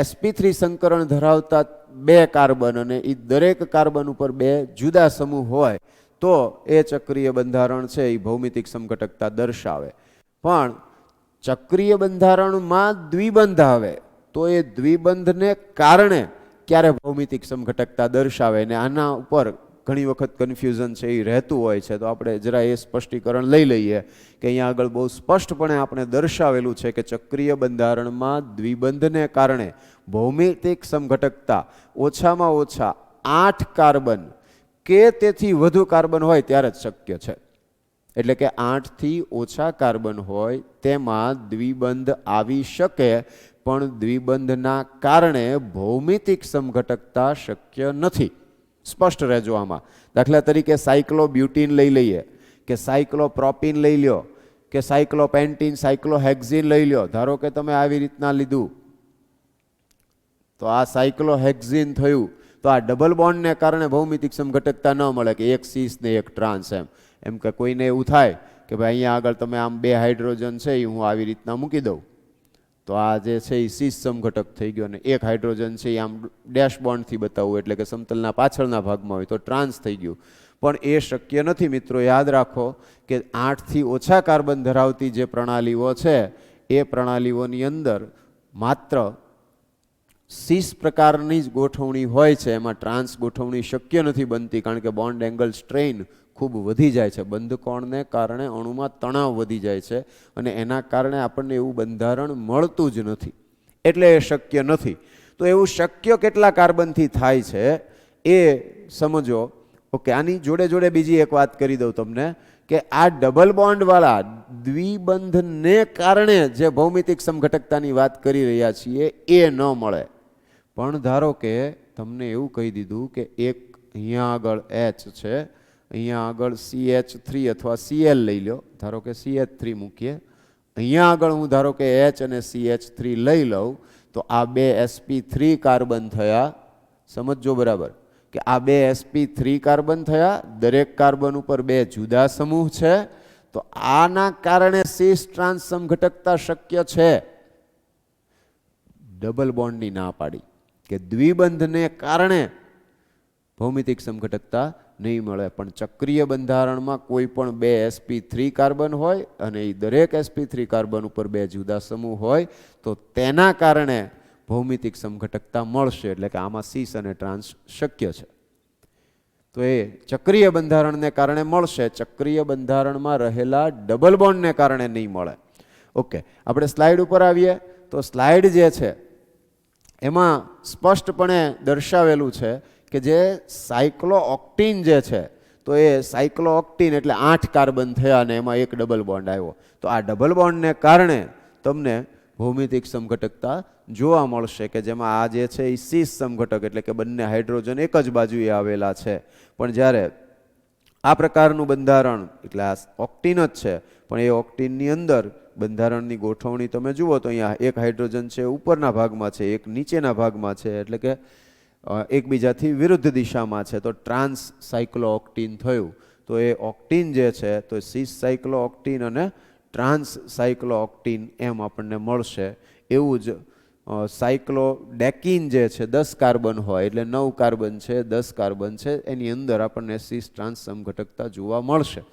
sp3 સંકરણ ધરાવતા બે કાર્બન અને એ દરેક કાર્બન ઉપર બે જુદા સમૂહ હોય તો એ ચક્રીય બંધારણ છે એ ભૌમિતિક સમઘટકતા દર્શાવે. પણ ચક્રીય બંધારણમાં દ્વિબંધ આવે તો એ દ્વિબંધને કારણે ક્યારે ભૌમિતિક સમઘટકતા દર્શાવે ને આના ઉપર ઘણી વખત કન્ફ્યુઝન છે એ રહેતું હોય છે. તો આપણે જરા એ સ્પષ્ટીકરણ લઈ લઈએ કે અહીંયા આગળ બહુ સ્પષ્ટપણે આપણે દર્શાવેલું છે કે ચક્રીય બંધારણમાં દ્વિબંધને કારણે ભૌમિતિક સમઘટકતા ઓછામાં ઓછા 8 કાર્બન કે તેથી વધુ કાર્બન હોય ત્યારે જ શક્ય છે. એટલે કે 8 થી ઓછા કાર્બન હોય તેમાં દ્વિબંધ આવી શકે પણ દ્વિબંધના કારણે ભૌમિતિક સમઘટકતા શક્ય નથી. સ્પષ્ટ રહેજો આમાં. દાખલા તરીકે સાયક્લોબ્યુટીન લઈ લઈએ કે સાયક્લોપ્રોપીન લઈ લ્યો કે સાયક્લોપેન્ટીન સાયક્લોહેક્ઝીન લઈ લ્યો. ધારો કે તમે આવી રીતના લીધું તો આ સાયક્લોહેક્ઝીન થયું તો આ ડબલ બોન્ડને કારણે ભૌમિતિક સમઘટકતા ન મળે કે એક સીસ ને એક ટ્રાન્સ એમ કે કોઈને એવું થાય કે ભાઈ અહીંયા આગળ તમે આમ બે હાઇડ્રોજન છે એ હું આવી રીતના મૂકી દઉં તો આ જે છે એ સીસ સમઘટક થઈ ગયો અને એક હાઇડ્રોજન છે એ આમ ડેશ બોન્ડથી બતાવવું એટલે કે સમતલના પાછળના ભાગમાં હોય તો ટ્રાન્સ થઈ ગયું. પણ એ શક્ય નથી મિત્રો. યાદ રાખો કે 8 થી ઓછા કાર્બન ધરાવતી જે પ્રણાલીઓ છે એ પ્રણાલીઓની અંદર માત્ર સીસ પ્રકારની જ ગોઠવણી હોય છે. એમાં ટ્રાન્સ ગોઠવણી શક્ય નથી બનતી કારણ કે બોન્ડ એંગલ સ્ટ્રેઇન ખૂબ વધી જાય છે. બંધકોણને કારણે અણુમાં તણાવ વધી જાય છે અને એના કારણે આપણને એવું બંધારણ મળતું જ નથી. એટલે એ શક્ય નથી. તો એવું શક્ય કેટલા કાર્બનથી થાય છે એ સમજો. ઓકે, આની જોડે જોડે બીજી એક વાત કરી દઉં તમને કે આ ડબલ બોન્ડવાળા દ્વિબંધને કારણે જે ભૌમિતિક સમઘટકતાની વાત કરી રહ્યા છીએ એ ન મળે. પણ ધારો કે તમને એવું કહી દીધું કે એક અહીંયા આગળ H છે, અહીંયા આગળ CH3 અથવા Cl લઈ લો. ધારો કે CH3 મૂકીએ. અહીંયા આગળ હું ધારો કે H અને CH3 લઈ લઉં તો આ બે sp3 કાર્બન થયા. સમજો બરાબર કે આ બે sp3 કાર્બન થયા. દરેક કાર્બન ઉપર બે જુદા સમૂહ છે તો આના કારણે સીસ ટ્રાન્સ સમઘટકતા શક્ય છે. ડબલ બોન્ડની ના પાડી કે દ્વિબંધને કારણે ભૌમિતિક સમઘટકતા નહીં મળે. પણ ચક્રીય બંધારણમાં કોઈ પણ બે sp3 કાર્બન હોય અને એ દરેક sp3 કાર્બન ઉપર બે જુદા સમૂહ હોય તો તેના કારણે ભૌમિતિક સમઘટકતા મળશે. એટલે કે આમાં સીસ અને ટ્રાન્સ શક્ય છે. તો એ ચક્રીય બંધારણને કારણે મળશે, ચક્રીય બંધારણમાં રહેલા ડબલ બોન્ડને કારણે નહીં મળે. ઓકે, આપણે સ્લાઇડ ઉપર આવીએ તો સ્લાઇડ જે છે એમાં સ્પષ્ટપણે દર્શાવેલું છે કે જે સાયક્લોઓક્ટીન જે છે તો એ સાયક્લોઓક્ટીન એટલે 8 કાર્બન થયા અને એમાં એક ડબલ બોન્ડ આવ્યો. તો આ ડબલ બોન્ડને કારણે તમને ભૌમિતિક સમઘટકતા જોવા મળશે કે જેમાં આ જે છે એ સીસ સમઘટક એટલે કે બંને હાઇડ્રોજન એક જ બાજુએ આવેલા છે. પણ જ્યારે આ પ્રકારનું બંધારણ એટલે આ ઓક્ટીન જ છે પણ એ ઓક્ટીનની અંદર બંધારણની ગોઠવણી તમે જુઓ તો અહીંયા એક હાઇડ્રોજન છે ઉપરના ભાગમાં છે, એક નીચેના ભાગમાં છે, એટલે કે એકબીજાથી વિરુદ્ધ દિશામાં છે. તો ટ્રાન્સ સાયક્લોઓક્ટીન થયું. તો એ ઓક્ટીન જે છે તો સીસ સાયક્લોઓક્ટીન અને ટ્રાન્સ સાયક્લોઓક્ટીન એમ આપણને મળશે. એવું જ સાયક્લોડેકીન જે છે 10 કાર્બન હોય એટલે 9 કાર્બન છે, 10 કાર્બન છે, એની અંદર આપણને સીસ ટ્રાન્સ સમઘટકતા જોવા મળશે.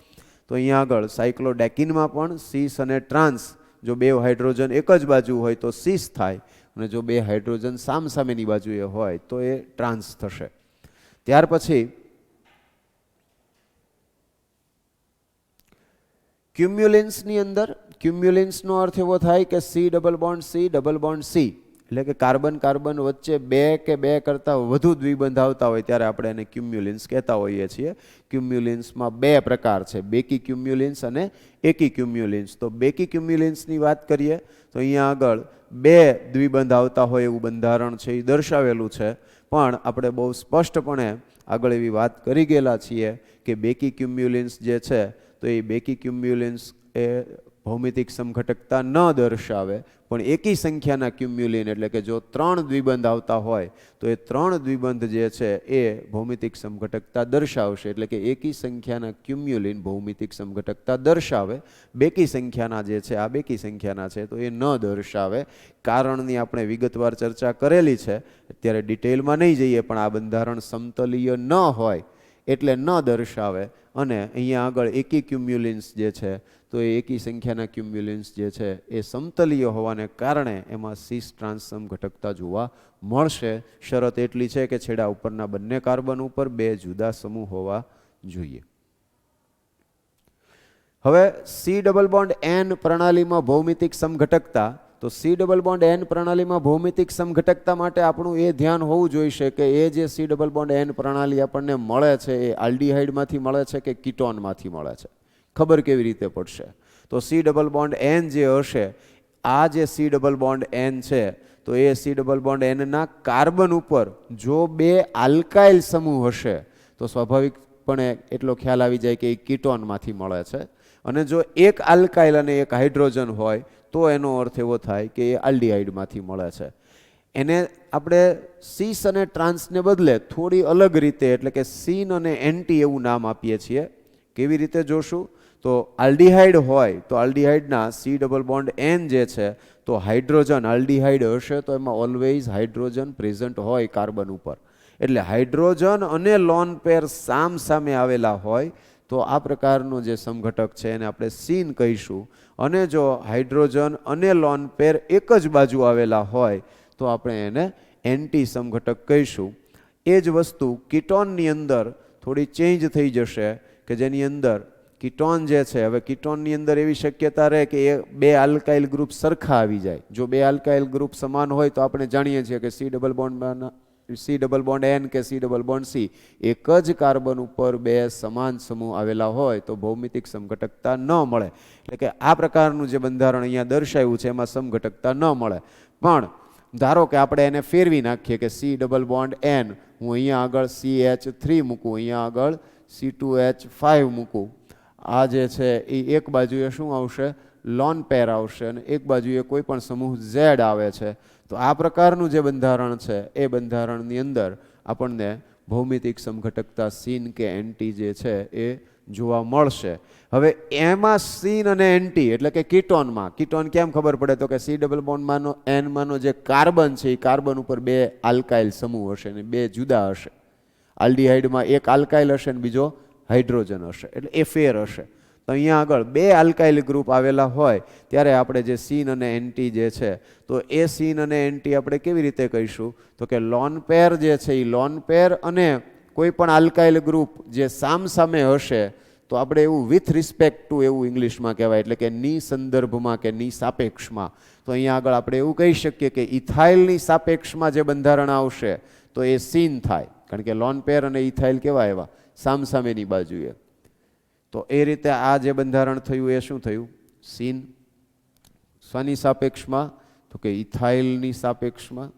તો અહીંયા આગળ સાયક્લોડેકીનમાં પણ સીસ અને ટ્રાન્સ, જો બે હાઇડ્રોજન એક જ બાજુ હોય તો સીસ થાય અને જો બે હાઇડ્રોજન સામસામેની બાજુએ હોય તો એ ટ્રાન્સ થશે. ત્યાર પછી ક્યુમ્યુલિન્સની અંદર, ક્યુમ્યુલિન્સનો અર્થ એવો થાય કે સી ડબલ બોન્ડ સી એટલે કે કાર્બન કાર્બન વચ્ચે બે કે બે કરતાં વધુ દ્વિબંધ આવતા હોય ત્યારે આપણે એને ક્યુમ્યુલિન્સ કહેતા હોઈએ છીએ. ક્યુમ્યુલિન્સમાં બે પ્રકાર છે, બેકી ક્યુમ્યુલિન્સ અને એકી ક્યુમ્યુલિન્સ. તો બેકી ક્યુમ્યુલિન્સની વાત કરીએ તો અહીંયા આગળ બે દ્વિબંધ આવતા હોય એવું બંધારણ છે એ દર્શાવેલું છે. પણ આપણે બહુ સ્પષ્ટપણે આગળ એવી વાત કરી ગયેલા છીએ કે બેકી ક્યુમ્યુલિન્સ જે છે તો એ બેકી ક્યુમ્યુલિન્સ એ ભૌમિતિક સમઘટકતા ન દર્શાવે પણ એકી સંખ્યાના ક્યુમ્યુલિન એટલે કે જો 3 દ્વિબંધ આવતા હોય તો એ 3 દ્વિબંધ જે છે એ ભૌમિતિક સમઘટકતા દર્શાવશે. એટલે કે એકી સંખ્યાના ક્યુમ્યુલિન ભૌમિતિક સમઘટકતા દર્શાવે, બેકી સંખ્યાના જે છે આ બેકી સંખ્યાના છે તો એ ન દર્શાવે. કારણની આપણે વિગતવાર ચર્ચા કરેલી છે, અત્યારે ડિટેલમાં નહીં જઈએ, પણ આ બંધારણ સમતલીય ન હોય એટલે ન દર્શાવે. અને અહીંયા આગળ એકી ક્યુમ્યુલિન્સ જે છે તો એ એકી સંખ્યાના ક્યુમ્યુલિન્સ જે છે એ સમતલીય હોવાને કારણે એમાં સીસ ટ્રાન્સ સમઘટકતા જોવા મળશે. શરત એટલી છે કે છેડા ઉપરના બંને કાર્બન ઉપર બે જુદા સમૂહ હોવા જોઈએ. હવે સી ડબલ બોન્ડ એન પ્રણાલીમાં ભૌમિતિક સમઘટકતા, તો સી ડબલ બોન્ડ એન પ્રણાલીમાં ભૌમિતિક સમઘટકતા માટે આપણું એ ધ્યાન હોવું જોઈશે કે એ જે સી ડબલ બોન્ડ એન પ્રણાલી આપણને મળે છે એ આલ્ડીહાઇડમાંથી મળે છે કે કીટોનમાંથી મળે છે. ખબર કેવી રીતે પડશે? તો સી ડબલ બોન્ડ એન જે હશે, આ જે સી ડબલ બોન્ડ એન છે તો A C double bond એનના carbon ઉપર જો બે આલ્કાઇલ સમૂહ હશે તો સ્વાભાવિકપણે એટલો ખ્યાલ આવી જાય કે એ કીટોનમાંથી મળે છે. અને જો એક આલ્કાઇલ અને એક હાઇડ્રોજન હોય તો એનો અર્થ એવો થાય કે એ આલ્ડીહાઇડમાંથી મળે છે. એને આપણે સીસ અને ટ્રાન્સને બદલે થોડી અલગ રીતે એટલે કે સીન અને એન્ટી એવું નામ આપીએ છીએ. કેવી રીતે જોશું? તો આલ્ડીહાઇડ હોય તો આલ્ડીહાઇડના સી ડબલ બોન્ડ એન જે છે તો હાઇડ્રોજન આલ્ડીહાઇડ હશે તો એમાં ઓલવેઝ હાઇડ્રોજન પ્રેઝન્ટ હોય કાર્બન ઉપર. એટલે હાઇડ્રોજન અને લોન પેર સામ સામે આવેલા હોય તો આ પ્રકારનો જે સમઘટક છે એને આપણે સીન કહીશું. અને જો હાઇડ્રોજન અને લોન પેર એક જ બાજુ આવેલા હોય તો આપણે એને એન્ટી સમઘટક કહીશું. એ જ વસ્તુ કીટોનની અંદર થોડી ચેન્જ થઈ જશે કે જેની અંદર કીટોન જે છે, હવે કીટોનની અંદર એવી શક્યતા રહે કે એ બે આલ્કાઇલ ગ્રુપ સરખા આવી જાય. જો બે આલ્કાઇલ ગ્રુપ સમાન હોય તો આપણે જાણીએ છીએ કે સી ડબલ બોન્ડ એન કે સી ડબલ બોન્ડ સી એક જ કાર્બન ઉપર બે સમાન સમૂહ આવેલા હોય તો ભૌમિતિક સમઘટકતા ન મળે. એટલે કે આ પ્રકારનું જે બંધારણ અહીંયા દર્શાવ્યું છે એમાં સમઘટકતા ન મળે. પણ ધારો કે આપણે એને ફેરવી નાખીએ કે સી ડબલ બોન્ડ એન, હું અહીંયા આગળ CH3 મૂકું, અહીંયા આગળ C2H5 મૂકું. આ જે છે એ એક બાજુએ શું આવશે? લોન પેર આવશે અને એક બાજુએ કોઈ પણ સમૂહ Z આવે છે. તો આ પ્રકારનું જે બંધારણ છે એ બંધારણની અંદર આપણને ભૌમિતિક સમઘટકતા સીન કે એન્ટી જે છે એ જોવા મળશે. હવે એમાં સીન અને એન્ટી એટલે કે કીટોનમાં, કીટોન કેમ ખબર પડે? તો કે સી ડબલ બોન્ડમાંનો એનમાંનો જે કાર્બન છે એ કાર્બન ઉપર બે આલ્કાઇલ સમૂહ હશે અને બે જુદા હશે. આલ્ડીહાઇડમાં એક આલ્કાઇલ હશે અને બીજો હાઇડ્રોજન હશે એટલે એ ફેર હશે. તો અહીંયા આગળ બે આલ્કાઇલ ગ્રુપ આવેલા હોય ત્યારે આપણે જે સીન અને એન્ટી જે છે તો એ સીન અને એન્ટી આપણે કેવી રીતે કહીશું? તો કે લોન પેર જે છે એ લોન પેર અને કોઈ પણ આલ્કાઇલ ગ્રુપ જે સામસામે હશે તો આપણે એવું વિથ રિસ્પેક્ટ ટુ એવું ઇંગ્લિશમાં કહેવાય, એટલે કે ની સંદર્ભમાં કે ની સાપેક્ષમાં. તો અહીંયા આગળ આપણે એવું કહી શકીએ કે ઇથાઇલની સાપેક્ષમાં જે બંધારણ આવશે તો એ સીન થાય, કારણ કે લોન પેર અને ઇથાઇલ કેવા એવા સામસામેની બાજુએ. તો એ રીતે આ જે બંધારણ થયું એ શું થયું? સીન. શાની સાપેક્ષમાં? તો કે ઇથાઇલની સાપેક્ષમાં.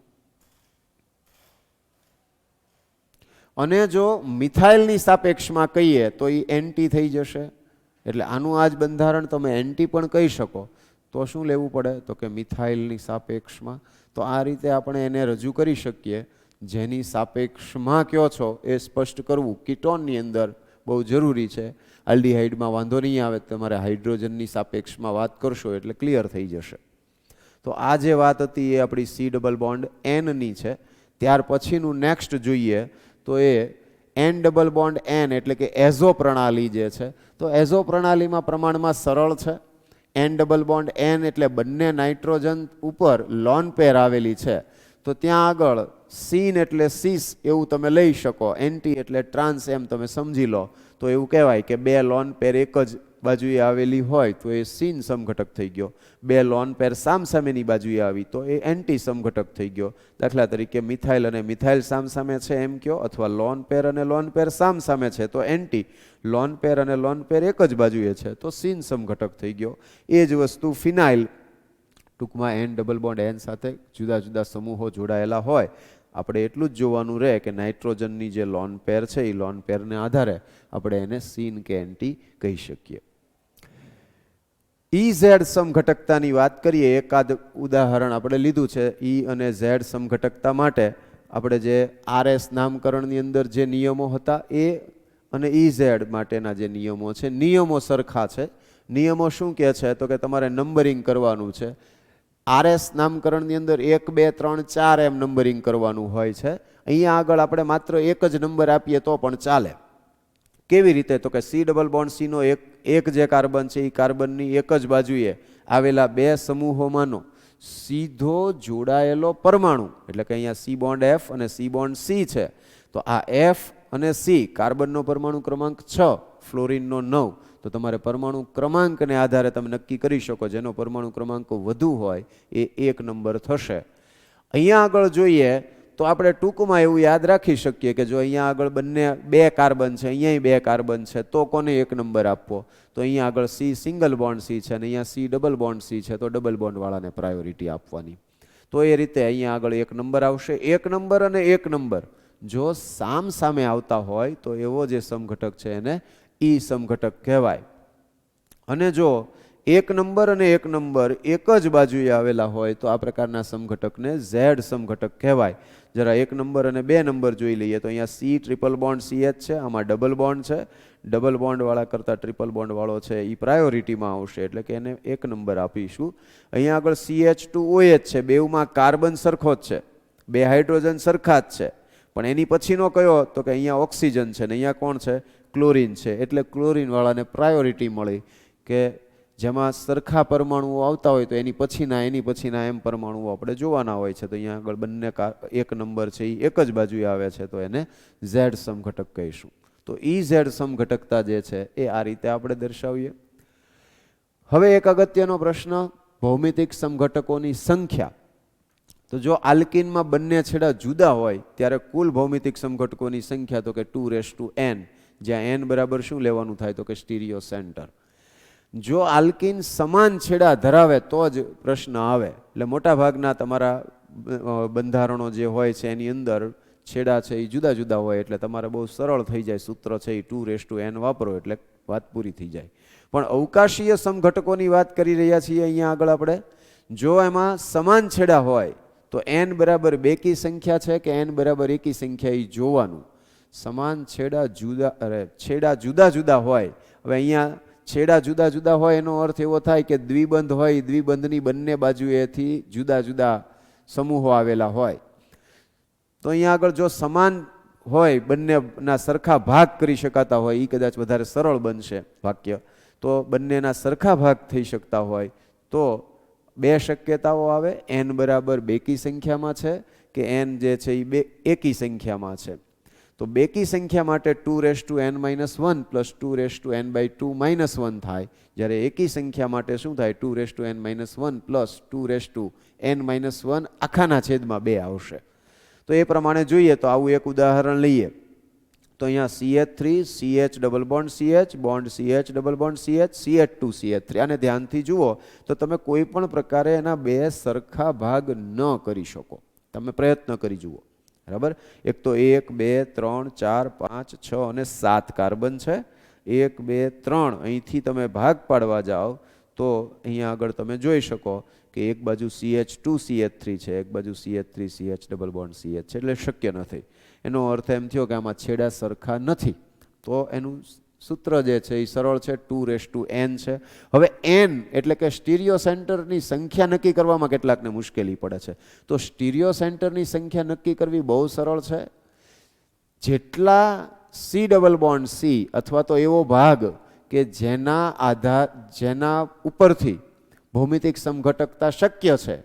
અને જો મિથાઇલની સાપેક્ષમાં કહીએ તો એ એન્ટી થઈ જશે. એટલે આનું આ જ બંધારણ તમે એન્ટી પણ કહી શકો. તો શું લેવું પડે? તો કે મિથાઇલની સાપેક્ષમાં. તો આ રીતે આપણે એને રજૂ કરી શકીએ. જેની સાપેક્ષમાં કયો છો એ સ્પષ્ટ કરવું કીટોનની અંદર બહુ જરૂરી છે. આલ્ડીહાઇડમાં વાંધો નહીં આવે, તમારે હાઇડ્રોજનની સાપેક્ષમાં વાત કરશો એટલે ક્લિયર થઈ જશે. તો આ જે વાત હતી એ આપણી સી ડબલ બોન્ડ એનની છે. ત્યાર પછીનું નેક્સ્ટ જોઈએ તો A N double bond N, એટલે કે એઝો પ્રણાલી જે છે. તો એઝો પ્રણાલીમાં પ્રમાણમાં સરળ છે. એન ડબલ બોન્ડ એન એટલે બંને નાઇટ્રોજન ઉપર લોન પેર આવેલી છે. તો ત્યાં આગળ સીન એટલે સીસ એવું તમે લઈ શકો, એન્ટી એટલે ટ્રાન્સ એમ તમે સમજી લો. તો એવું કહેવાય કે બે લોન પેર એક જ બાજુએ આવેલી હોય તો એ સીન સમઘટક થઈ ગયો. બે લોન પેર સામસામેની બાજુએ આવી તો એ એન્ટી સમઘટક થઈ ગયો. દાખલા તરીકે મિથાઇલ અને મિથાઇલ સામસામે છે એમ કયો, અથવા લોન પેર અને લોન પેર સામસામે છે તો એન્ટી. લોન પેર અને લોન પેર એક જ બાજુએ છે તો સીન સમઘટક થઈ ગયો. એ જ વસ્તુ ફિનાઇલ, ટૂંકમાં એન ડબલ બોન્ડ એન સાથે જુદા જુદા સમૂહો જોડાયેલા હોય. આપણે એટલું જ જોવાનું રહે કે નાઇટ્રોજનની જે લોન પેર છે એ લોન પેરને આધારે આપણે એને સીન કે એન્ટી કહી શકીએ. ઈ ઝેડ સમઘટકતાની વાત કરીએ. એકાદ ઉદાહરણ આપણે લીધું છે. ઈ અને ઝેડ સમઘટકતા માટે આપણે જે આરએસ નામકરણની અંદર જે નિયમો હતા એ અને ઈ ઝેડ માટેના જે નિયમો છે, નિયમો સરખા છે. નિયમો શું કહે છે? તો કે તમારે નંબરિંગ કરવાનું છે. આરએસ નામકરણની અંદર 1, 2, 3, 4 એમ નંબરિંગ કરવાનું હોય છે. અહીંયા આગળ આપણે માત્ર એક જ નંબર આપીએ તો પણ ચાલે. કેવી રીતે? તો કે સી ડબલ બોન્ડ સીનો એક જે કાર્બન છે એ કાર્બનની એક જ બાજુએ આવેલા બે સમૂહોમાંનો સીધો જોડાયેલો પરમાણુ, એટલે કે અહીંયા સી બોન્ડ એફ અને સી બોન્ડ સી છે. તો આ એફ અને સી, કાર્બનનો પરમાણુ ક્રમાંક 6, ફ્લોરિનનો 9. તો તમારે પરમાણુ ક્રમાંકને આધારે તમે નક્કી કરી શકો જેનો પરમાણુ ક્રમાંક વધુ હોય એ એક નંબર થશે. અહીંયા આગળ જોઈએ તો આપણે ટૂંકમાં એવું યાદ રાખી શકીએ કે જો અહીંયા આગળ બંને બે કાર્બન છે, અહીંયા બે કાર્બન છે, તો કોને એક નંબર આપવો? તો અહીંયા આગળ સી સિંગલ બોન્ડ સી છે અને અહીંયા સી ડબલ બોન્ડ સી છે, તો ડબલ બોન્ડવાળાને પ્રાયોરિટી આપવાની. તો એ રીતે અહીંયા આગળ એક નંબર આવશે. એક નંબર અને એક નંબર જો સામ સામે આવતા હોય તો એવો જે સમઘટક છે એને ઈ સમઘટક કહેવાય. અને જો એક નંબર અને એક નંબર એક જ બાજુએ આવેલા હોય તો આ પ્રકારના સમઘટકને ઝેડ સમઘટક કહેવાય. જરા એક નંબર અને બે નંબર જોઈ લઈએ તો અહીંયા સી ટ્રિપલ બોન્ડ CH છે, આમાં ડબલ બોન્ડ છે. ડબલ બોન્ડવાળા કરતાં ટ્રિપલ બોન્ડવાળો છે એ પ્રાયોરિટીમાં આવશે, એટલે કે એને એક નંબર આપીશું. અહીંયા આગળ CH2OH છે, બેઉમાં કાર્બન સરખો જ છે, બે હાઇડ્રોજન સરખા જ છે, પણ એની પછીનો કયો? તો કે અહીંયા ઓક્સિજન છે ને અહીંયા કોણ છે? ક્લોરિન છે. એટલે ક્લોરિનવાળાને પ્રાયોરિટી મળી કે જેમાં સરખા પરમાણુઓ આવતા હોય તો એની પછીના એમ પરમાણુઓ આપણે જોવાના હોય છે. તો અહીંયા આગળ બંને એક નંબર છે એ એક જ બાજુએ આવે છે તો એને ઝેડ સમઘટક કહીશું. તો ઈ ઝેડ સમઘટકતા જે છે એ આ રીતે આપણે દર્શાવીએ. હવે એક અગત્યનો પ્રશ્ન, ભૌમિતિક સમઘટકોની સંખ્યા. તો જો આલ્કીનમાં બંને છેડા જુદા હોય ત્યારે કુલ ભૌમિતિક સમઘટકોની સંખ્યા તો કે 2n, જ્યાં n બરાબર શું લેવાનું થાય? તો કે સ્ટીરિયો સેન્ટર. જો આલ્કીન સમાન છેડા ધરાવે તો જ પ્રશ્ન આવે. એટલે મોટા ભાગના તમારા બંધારણો જે હોય છે એની અંદર છેડા છે એ જુદા જુદા હોય, એટલે તમારે બહુ સરળ થઈ જાય. સૂત્ર છે એ 2n વાપરો એટલે વાત પૂરી થઈ જાય. પણ અવકાશીય સમઘટકોની વાત કરી રહ્યા છીએ અહીંયા આગળ આપણે. જો એમાં સમાન છેડા હોય તો n બરાબર બેકી સંખ્યા છે કે n બરાબર એકી સંખ્યા એ જોવાનું. સમાન છેડા જુદા જુદા હોય. હવે અહીંયા છેડા જુદા જુદા હોય એનો અર્થ એવો થાય કે દ્વિબંધ હોય, દ્વિબંધની બંને બાજુએથી જુદા જુદા સમૂહો આવેલા હોય. તો અહીંયા આગળ જો સમાન હોય, બંનેના સરખા ભાગ કરી શકાતા હોય, એ કદાચ વધારે સરળ બનશે વાક્ય. તો બંનેના સરખા ભાગ થઈ શકતા હોય તો બે શક્યતાઓ આવે. n બરાબર બેકી સંખ્યામાં છે કે n જે છે એ એકી સંખ્યામાં છે. તો બેકી સંખ્યા માટે 2n-1 પ્લસ 2n/2 -1 થાય, જ્યારે એકી સંખ્યા માટે શું થાય 2n-1 પ્લસ 2n-1 આખાના છેદમાં 2 આવશે. તો એ પ્રમાણે જોઈએ તો આવું એક ઉદાહરણ લઈએ તો અહીંયા CH3 CH double bond CH bond CH double bond CH CH2 CH3 આને ધ્યાનથી જુઓ તો તમે કોઈ પણ પ્રકારે એના બે સરખા ભાગ ન કરી શકો. તમે પ્રયત્ન કરી જુઓ, બરાબર. એક તો 1 2 3 4 5 6 અને 7 કાર્બન છે. 1 2 3 અહીંથી તમે ભાગ પાડવા જાઓ તો અહીંયા આગળ તમે જોઈ શકો કે એક બાજુ CH2 CH3 છે, એક બાજુ CH3 CH double bond CH છે, એટલે શક્ય નથી. એનો અર્થ એમ થયો કે આમાં છેડા સરખા નથી. તો એનું સૂત્ર જે છે એ સરળ છે, 2n છે. હવે n એટલે કે સ્ટીરિયો સેન્ટરની સંખ્યા નક્કી કરવામાં કેટલાકને મુશ્કેલી પડે છે. તો સ્ટીરિયો સેન્ટરની સંખ્યા નક્કી કરવી બહુ સરળ છે. જેટલા C ડબલ બોન્ડ C અથવા તો એવો ભાગ કે જેના ઉપરથી ભૌમિતિક સમઘટકતા શક્ય છે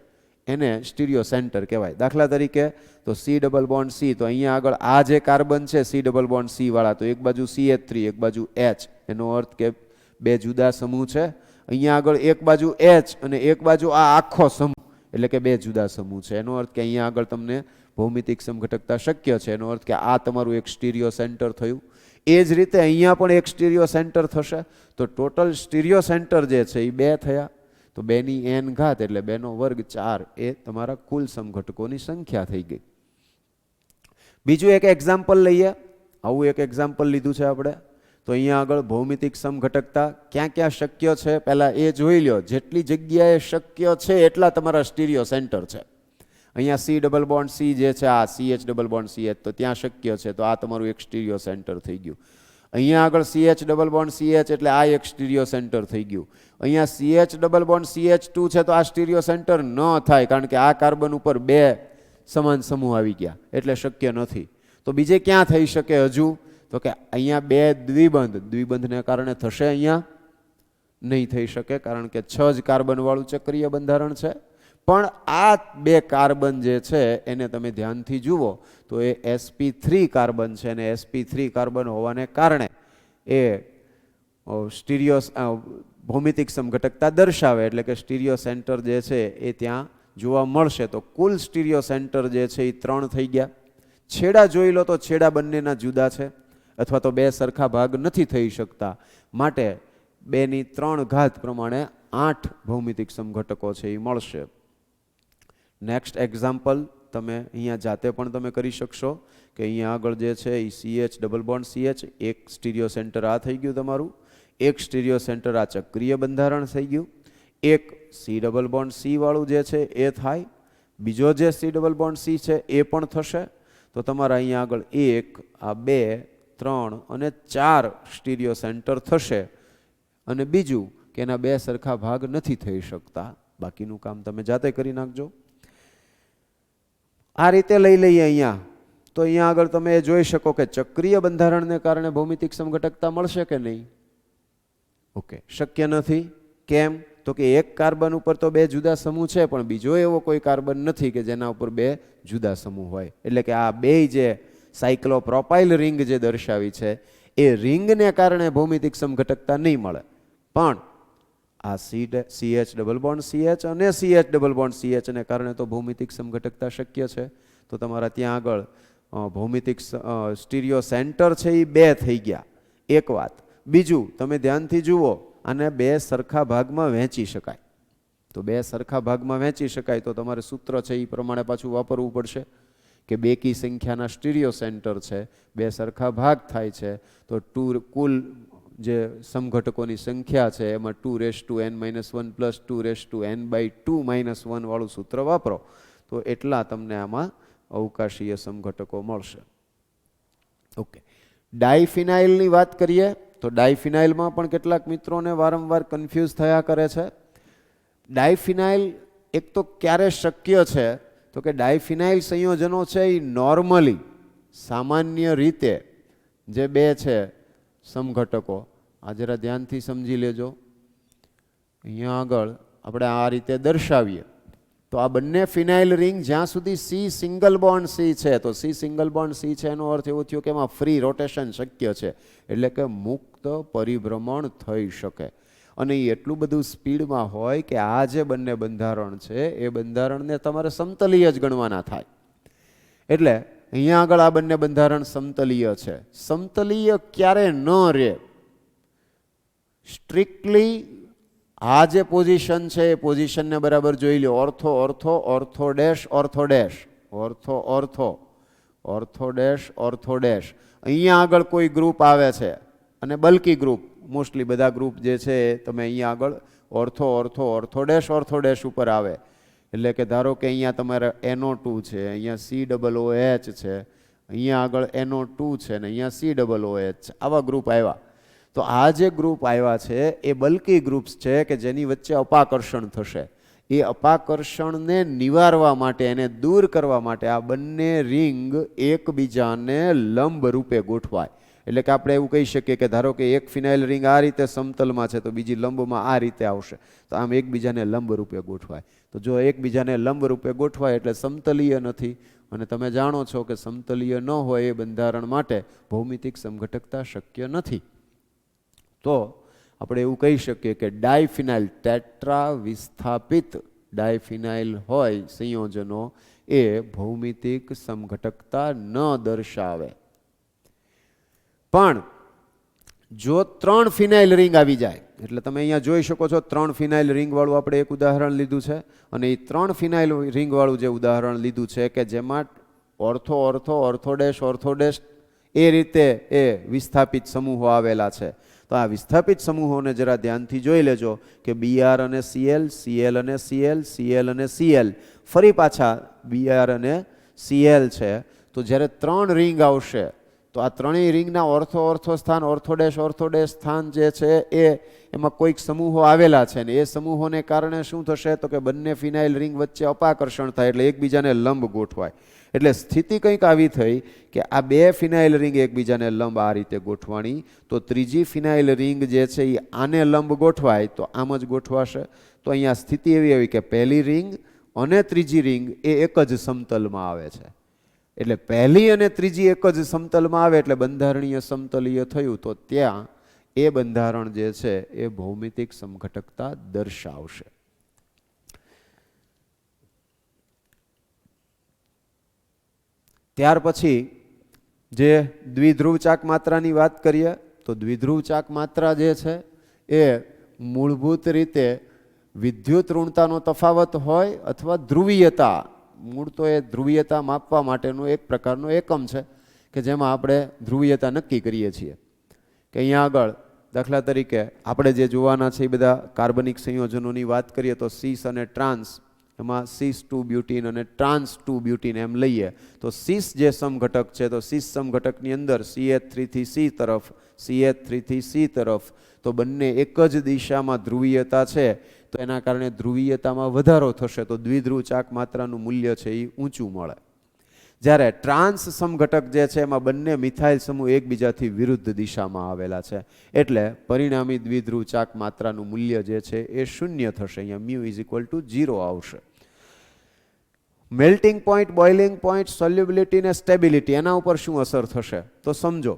એને સ્ટીરિયો સેન્ટર કહેવાય. દાખલા તરીકે તો C ડબલ બોન્ડ C, તો અહીંયા આગળ આ જે કાર્બન છે C ડબલ બોન્ડ C વાળા, તો એક બાજુ CH3 એક બાજુ H, એનો અર્થ કે બે જુદા સમૂહ છે. અહીંયા આગળ એક બાજુ H અને એક બાજુ આ આખો સમૂહ, એટલે કે બે જુદા સમૂહ છે. એનો અર્થ કે અહીંયા આગળ તમને ભૌમિતિક સમઘટકતા શક્ય છે. એનો અર્થ કે આ તમારું એક સ્ટીરિયો સેન્ટર થયું. એ જ રીતે અહીંયા પણ એક સ્ટીરિયો સેન્ટર થશે. તો ટોટલ સ્ટીરિયો સેન્ટર જે છે એ 2 થયા. તો 2n ઘાત એટલે 2 નો વર્ગ 4 એ તમારા કુલ સમઘટકોની સંખ્યા થઈ ગઈ. બીજું એક એક્ઝામ્પલ લઈએ. આવું એક એક્ઝામ્પલ લીધું છે આપણે. તો અહીંયા આગળ ભૌમિતિક સમઘટકતા ક્યાં ક્યાં શક્ય છે પહેલાં એ જોઈ લો. જેટલી જગ્યાએ શક્ય છે એટલા તમારા સ્ટીરિયો સેન્ટર છે. અહીંયા C ડબલ બોન્ડ C જે છે આ CH ડબલ બોન્ડ CH, તો ત્યાં શક્ય છે. તો આ તમારું એક સ્ટીરિયો સેન્ટર થઈ ગયું. અહીંયા આગળ CH ડબલ બોન્ડ CH એટલે આ એક સ્ટીરિયો સેન્ટર થઈ ગયું. અહીંયા CH ડબલ બોન્ડ CH2 છે તો આ સ્ટીરિયો સેન્ટર ન થાય, કારણ કે આ કાર્બન ઉપર 2 સમાન સમૂહ આવી ગયા એટલે શક્ય નથી. તો બીજે ક્યાં થઈ શકે હજુ? તો કે અહીંયા 2 દ્વિબંધને કારણે થશે, અહીંયા નહીં થઈ શકે, કારણ કે 6 જ કાર્બન વાળું ચક્રીય બંધારણ છે. પણ આ 2 કાર્બન જે છે એને તમે ધ્યાનથી જુઓ તો એ sp3 કાર્બન છે, અને sp3 કાર્બન હોવાને કારણે એ સ્ટીરિયો ભૌમિતિક સમઘટકતા દર્શાવે, એટલે કે સ્ટીરિયો સેન્ટર જે છે એ ત્યાં જોવા મળશે. તો કુલ સ્ટીરિયો સેન્ટર જે છે એ 3 થઈ ગયા. છેડા જોઈ લો તો છેડા બંનેના જુદા છે, અથવા તો 2 સરખા ભાગ નથી થઈ શકતા. માટે 2 ની 3 ઘાત પ્રમાણે 8 ભૌમિતિક સમઘટકો છે એ મળશે. નેક્સ્ટ એક્ઝામ્પલ તમે અહીંયા જાતે પણ તમે કરી શકશો કે અહીંયા આગળ જે છે એ CH ડબલ બોન્ડ CH, એક સ્ટીરિયો સેન્ટર આ થઈ ગયું તમારું, એક સ્ટીરિયો સેન્ટર આ ચક્રીય બંધારણ થઈ ગયું, એક C ડબલ બોન્ડ C વાળું જે છે એ થાય, બીજો જે C ડબલ બોન્ડ C છે એ પણ થશે. તો તમારા અહીંયા આગળ 1 આ 2 3 અને 4 સ્ટીરિયો સેન્ટર થશે. અને બીજું કે એના 2 સરખા ભાગ નથી થઈ શકતા. બાકીનું કામ તમે જાતે કરી નાખજો. આ રીતે લઈ લઈએ અહીંયા. તો અહીંયા આગળ તમે જોઈ શકો કે ચક્રીય બંધારણને કારણે ભૌમિતિક સમઘટકતા મળશે કે નહીં? ઓકે, શક્ય નથી. કેમ? તો કે એક કાર્બન ઉપર તો 2 જુદા સમૂહ છે, પણ બીજો એવો કોઈ કાર્બન નથી કે જેના ઉપર 2 જુદા સમૂહ હોય. એટલે કે આ 2 જે સાયક્લોપ્રોપાઇલ રિંગ જે દર્શાવી છે એ રિંગને કારણે ભૌમિતિક સમઘટકતા નહીં મળે. પણ આ CH ડબલ બોન્ડ CH અને CH ડબલ બોન્ડ CH ને કારણે તો ભૌમિતિક સમઘટકતા શક્ય છે. તો તમારા ત્યાં આગળ ભૌમિતિક સ્ટીરિયો સેન્ટર છે એ 2 થઈ ગયા. એક વાત. બીજું તમે ધ્યાનથી જુઓ, આને 2 સરખા ભાગમાં વહેંચી શકાય. તો 2 સરખા ભાગમાં વહેંચી શકાય તો તમારે સૂત્ર છે એ પ્રમાણે પાછું વાપરવું પડશે કે બેકી સંખ્યાના સ્ટીરિયો સેન્ટર છે, 2 સરખા ભાગ થાય છે. તો કુલ જે સમઘટકોની સંખ્યા છે એમાં 2n-1 પ્લસ 2n/2 -1 વાળું સૂત્ર વાપરો તો એટલા તમને આમાં અવકાશીય સમઘટકો મળશે. ઓકે, ડાયફિનાઇલની વાત કરીએ તો ડાયફિનાઇલમાં પણ કેટલાક મિત્રોને વારંવાર કન્ફ્યુઝ થયા કરે છે. ડાયફિનાઇલ એક તો ક્યારે શક્ય છે? તો કે ડાયફિનાઇલ સંયોજનો છે એ નોર્મલી સામાન્ય રીતે જે 2 છે સમઘટકો, આ જરા ધ્યાનથી સમજી લેજો. અહીંયા આગળ આપણે આ રીતે દર્શાવીએ તો આ બંને ફિનાઇલ રિંગ જ્યાં સુધી સી સિંગલ બોન્ડ સી છે, તો સી સિંગલ બોન્ડ સી છે એનો અર્થ એવો થયો કે એમાં ફ્રી રોટેશન શક્ય છે, એટલે કે મુક્ત પરિભ્રમણ થઈ શકે. અને એ એટલું બધું સ્પીડમાં હોય કે આ જે બંને બંધારણ છે એ બંધારણને તમારે સમતલીય જ ગણવાના થાય. એટલે અહીંયા આગળ આ બંને બંધારણ સમતલીય છે. સમતલીય ક્યારે ન રહે? સ્ટ્રિક્ટલી આ જે પોઝિશન છે એ પોઝિશનને બરાબર જોઈ લો. Ortho ortho ortho dash ortho dash ortho ortho ortho dash ortho dash. અહીંયા આગળ કોઈ ગ્રુપ આવે છે અને બલ્કી ગ્રુપ, મોસ્ટલી બધા ગ્રુપ જે છે એ તમે અહીંયા આગળ ઓર્થો ઓર્થો ઓર્થો ડેશ ઉપર આવે. એટલે કે ધારો કે અહીંયા તમારે NO2 છે, અહીંયા COOH છે, અહીંયા આગળ NO2 છે ને અહીંયા COOH છે, આવા ગ્રુપ આવ્યા. તો આ જે ગ્રુપ આવ્યા છે એ બલ્કી ગ્રુપ્સ છે કે જેની વચ્ચે અપાકર્ષણ થશે. એ અપાકર્ષણને નિવારવા માટે, એને દૂર કરવા માટે આ બંને રિંગ એકબીજાને લંબ રૂપે ગોઠવાય. એટલે કે આપણે એવું કહી શકીએ કે ધારો કે એક ફિનાઇલ રિંગ આ રીતે સમતલમાં છે તો બીજી લંબમાં આ રીતે આવશે, તો આમ એકબીજાને લંબ રૂપે ગોઠવાય. તો જો એકબીજાને લંબ રૂપે ગોઠવાય એટલે સમતલીય નથી. અને તમે જાણો છો કે સમતલીય ન હોય એ બંધારણ માટે ભૌમિતિક સમઘટકતા શક્ય નથી. તો આપણે એવું કહી શકીએ કે ડાયફિનાઇલ ટેટ્રા વિસ્થાપિત ડાયફિનાઇલ હોય સંયોજનો એ ભૌમિતિક સમઘટકતા ન દર્શાવે. પણ જો 3 ફિનાઇલ રિંગ આવી જાય, એટલે તમે અહીંયા જોઈ શકો છો 3 ફિનાઇલ રિંગ વાળું આપણે એક ઉદાહરણ લીધું છે. અને એ 3 ફિનાઇલ રિંગ વાળું જે ઉદાહરણ લીધું છે કે જેમાં ઓર્થો ઓર્થો ઓર્થો ડેશ એ રીતે એ વિસ્થાપિત સમૂહો આવેલા છે. તો આ વિસ્થાપિત સમૂહોને જરા ધ્યાનથી જોઈ લેજો કે BR અને CL, CL અને CL, CL અને CL, ફરી પાછા BR અને CL છે. તો જ્યારે 3 રિંગ આવશે તો આ ત્રણેય રિંગના ઓર્થો ઓર્થો સ્થાન, ઓર્થો ડેશ સ્થાન જે છે એ એમાં કોઈક સમૂહો આવેલા છે ને એ સમૂહોને કારણે શું થશે તો કે બંને ફિનાઇલ રિંગ વચ્ચે અપાકર્ષણ થાય એટલે એકબીજાને લંબ ગોઠવાય. એટલે સ્થિતિ કંઈક આવી થઈ કે આ 2 ફિનાઇલ રિંગ એકબીજાને લંબ આ રીતે ગોઠવાણી, તો ત્રીજી ફિનાઇલ રિંગ જે છે એ આને લંબ ગોઠવાય તો આમ જ ગોઠવાશે. તો અહીંયા સ્થિતિ એવી આવી કે પહેલી રિંગ અને ત્રીજી રિંગ એ એક જ સમતલમાં આવે છે. એટલે પહેલી અને ત્રીજી એક જ સમતલમાં આવે એટલે બંધારણીય સમતલીય થયું. તો ત્યાં એ બંધારણ જે છે એ ભૌમિતિક સમઘટકતા દર્શાવશે. ત્યાર પછી જે દ્વિધ્રુવ ચાક માત્રાની વાત કરીએ તો દ્વિધ્રુવ ચાક માત્રા જે છે એ મૂળભૂત રીતે વિદ્યુત ઋણતાનો તફાવત હોય અથવા ધ્રુવીયતા, મૂળ તો એ ધ્રુવીયતા માપવા માટેનો એક પ્રકારનો એકમ છે કે જેમાં આપણે ધ્રુવીયતા નક્કી કરીએ છીએ. કે અહીંયા આગળ દાખલા તરીકે આપણે જે જોવાના છે એ બધા કાર્બનિક સંયોજનોની વાત કરીએ તો સીસ અને ટ્રાન્સ, એમાં સીસ 2 બ્યુટીન અને ટ્રાન્સ 2 બ્યુટીન એમ લઈએ તો સીસ જે સમઘટક છે તો સીસ સમઘટકની અંદર CH3 થી C તરફ, CH3 થી C તરફ, તો બંને એક જ દિશામાં ધ્રુવીયતા છે તો એના કારણે ધ્રુવીયતામાં વધારો થશે તો દ્વિધ્રુવ ચાક માત્રાનું મૂલ્ય છે એ ઊંચું મળે. જ્યારે ટ્રાન્સ સમઘટક જે છે એમાં બંને મિથાઇલ સમૂહ એકબીજાથી વિરુદ્ધ દિશામાં આવેલા છે એટલે પરિણામી દ્વિધ્રુવ ચાક માત્રાનું મૂલ્ય જે છે એ શૂન્ય થશે. અહીંયા μ = 0 આવશે. Melting point, boiling point, solubility ને સ્ટેબિલિટી એના ઉપર શું અસર થશે તો સમજો.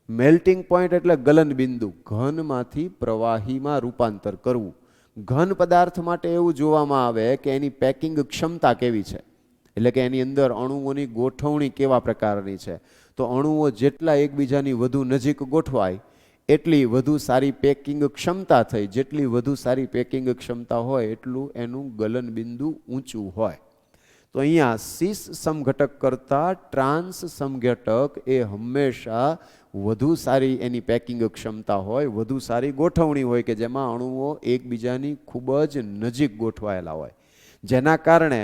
મેલ્ટિંગ પોઈન્ટ એટલે ગલન બિંદુ, ઘનમાંથી પ્રવાહીમાં રૂપાંતર કરવું. ઘન પદાર્થ માટે એવું જોવામાં આવે કે એની પેકિંગ ક્ષમતા કેવી છે, એટલે કે એની અંદર અણુઓની ગોઠવણી કેવા પ્રકારની છે. તો અણુઓ જેટલા એકબીજાની વધુ નજીક ગોઠવાય એટલી વધુ સારી પેકિંગ ક્ષમતા થઈ, જેટલી વધુ સારી પેકિંગ ક્ષમતા હોય એટલું એનું ગલન બિંદુ ઊંચું હોય. તો અહીંયા સીસ સમઘટક કરતાં ટ્રાન્સ સમઘટક એ હંમેશા વધુ સારી એની પેકિંગ ક્ષમતા હોય, વધુ સારી ગોઠવણી હોય કે જેમાં અણુઓ એકબીજાની ખૂબ જ નજીક ગોઠવાયેલા હોય, જેના કારણે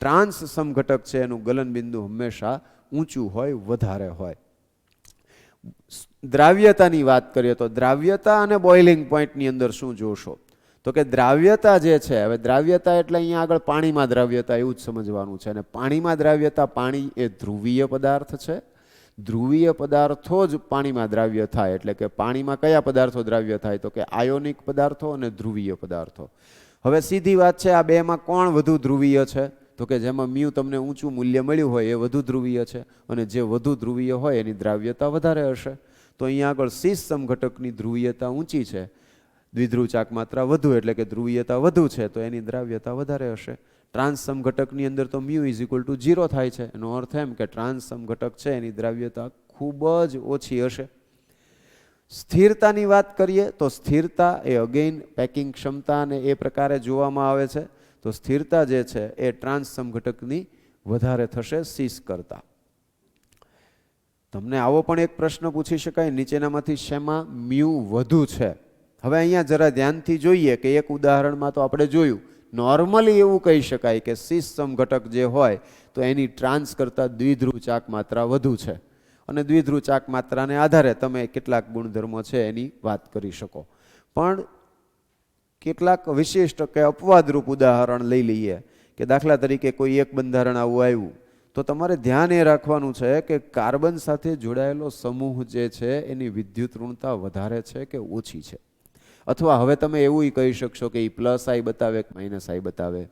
ટ્રાન્સ સમઘટક છે એનું ગલન બિંદુ હંમેશા ઊંચું હોય, વધારે હોય. દ્રાવ્યતાની વાત કરીએ તો દ્રાવ્યતા અને બોઇલિંગ પોઈન્ટની અંદર શું જોશો તો કે દ્રાવ્યતા જે છે, હવે દ્રાવ્યતા એટલે અહીંયા આગળ પાણીમાં દ્રાવ્યતા એવું જ સમજવાનું છે. અને પાણીમાં દ્રાવ્યતા, પાણી એ ધ્રુવીય પદાર્થ છે, ધ્રુવીય પદાર્થો જ પાણીમાં દ્રાવ્ય થાય. એટલે કે પાણીમાં કયા પદાર્થો દ્રાવ્ય થાય તો કે આયોનિક પદાર્થો અને ધ્રુવીય પદાર્થો. હવે સીધી વાત છે, આ બેમાં કોણ વધુ ધ્રુવીય છે? તો કે જેમાં મ્યુ તમને ઊંચું મૂલ્ય મળ્યું હોય એ વધુ ધ્રુવીય છે, અને જે વધુ ધ્રુવીય હોય એની દ્રાવ્યતા વધારે હશે. તો અહીંયા આગળ સીસ સમઘટકની ધ્રુવીયતા ઊંચી છે, દ્વિધ્રુવ ચાક માત્રા વધુ એટલે કે ધ્રુવીયતા વધુ છે, તો એની દ્રાવ્યતા વધારે હશે. ટ્રાન્સ સમઘટકની અંદર તો મ્યુ ઇઝ ઇક્વલ ટુ 0 થાય છે. એનો અર્થ એમ કે ટ્રાન્સ સમઘટક છે એની દ્રાવ્યતા ખૂબ જ ઓછી હશે. સ્થિરતાની વાત કરીએ તો સ્થિરતા એ અગેઇન પેકિંગ ક્ષમતા અને એ પ્રકારે જોવામાં આવે છે. તો સ્થિરતા જે છે એ ટ્રાન્સ સમઘટકની વધારે થશે સીસ કરતા. તમને આવો પણ એક પ્રશ્ન પૂછી શકાય, નીચેનામાંથી શેમાં મ્યુ વધુ છે? હવે અહીંયા જરા ધ્યાનથી જોઈએ કે એક ઉદાહરણમાં તો આપણે જોયું, નોર્મલી એવું કહી શકાય કે સીસ સમઘટક જે હોય તો એની ટ્રાન્સ કરતાં દ્વિધ્રુવ ચાક માત્રા વધુ છે, અને દ્વિધ્રુવ ચાક માત્રાને આધારે તમે કેટલાક ગુણધર્મો છે એની વાત કરી શકો. પણ કેટલાક વિશિષ્ટ કે અપવાદરૂપ ઉદાહરણ લઈ લઈએ કે દાખલા તરીકે કોઈ એક બંધારણ આવું આવ્યું તો તમારે ધ્યાન એ રાખવાનું છે કે કાર્બન સાથે જોડાયેલો સમૂહ જે છે એની વિદ્યુત ઋણતા વધારે છે કે ઓછી છે. અથવા હવે તમે એવું કહી શકશો કે એ પ્લસ આઈ બતાવે કે માઇનસ આઈ બતાવે.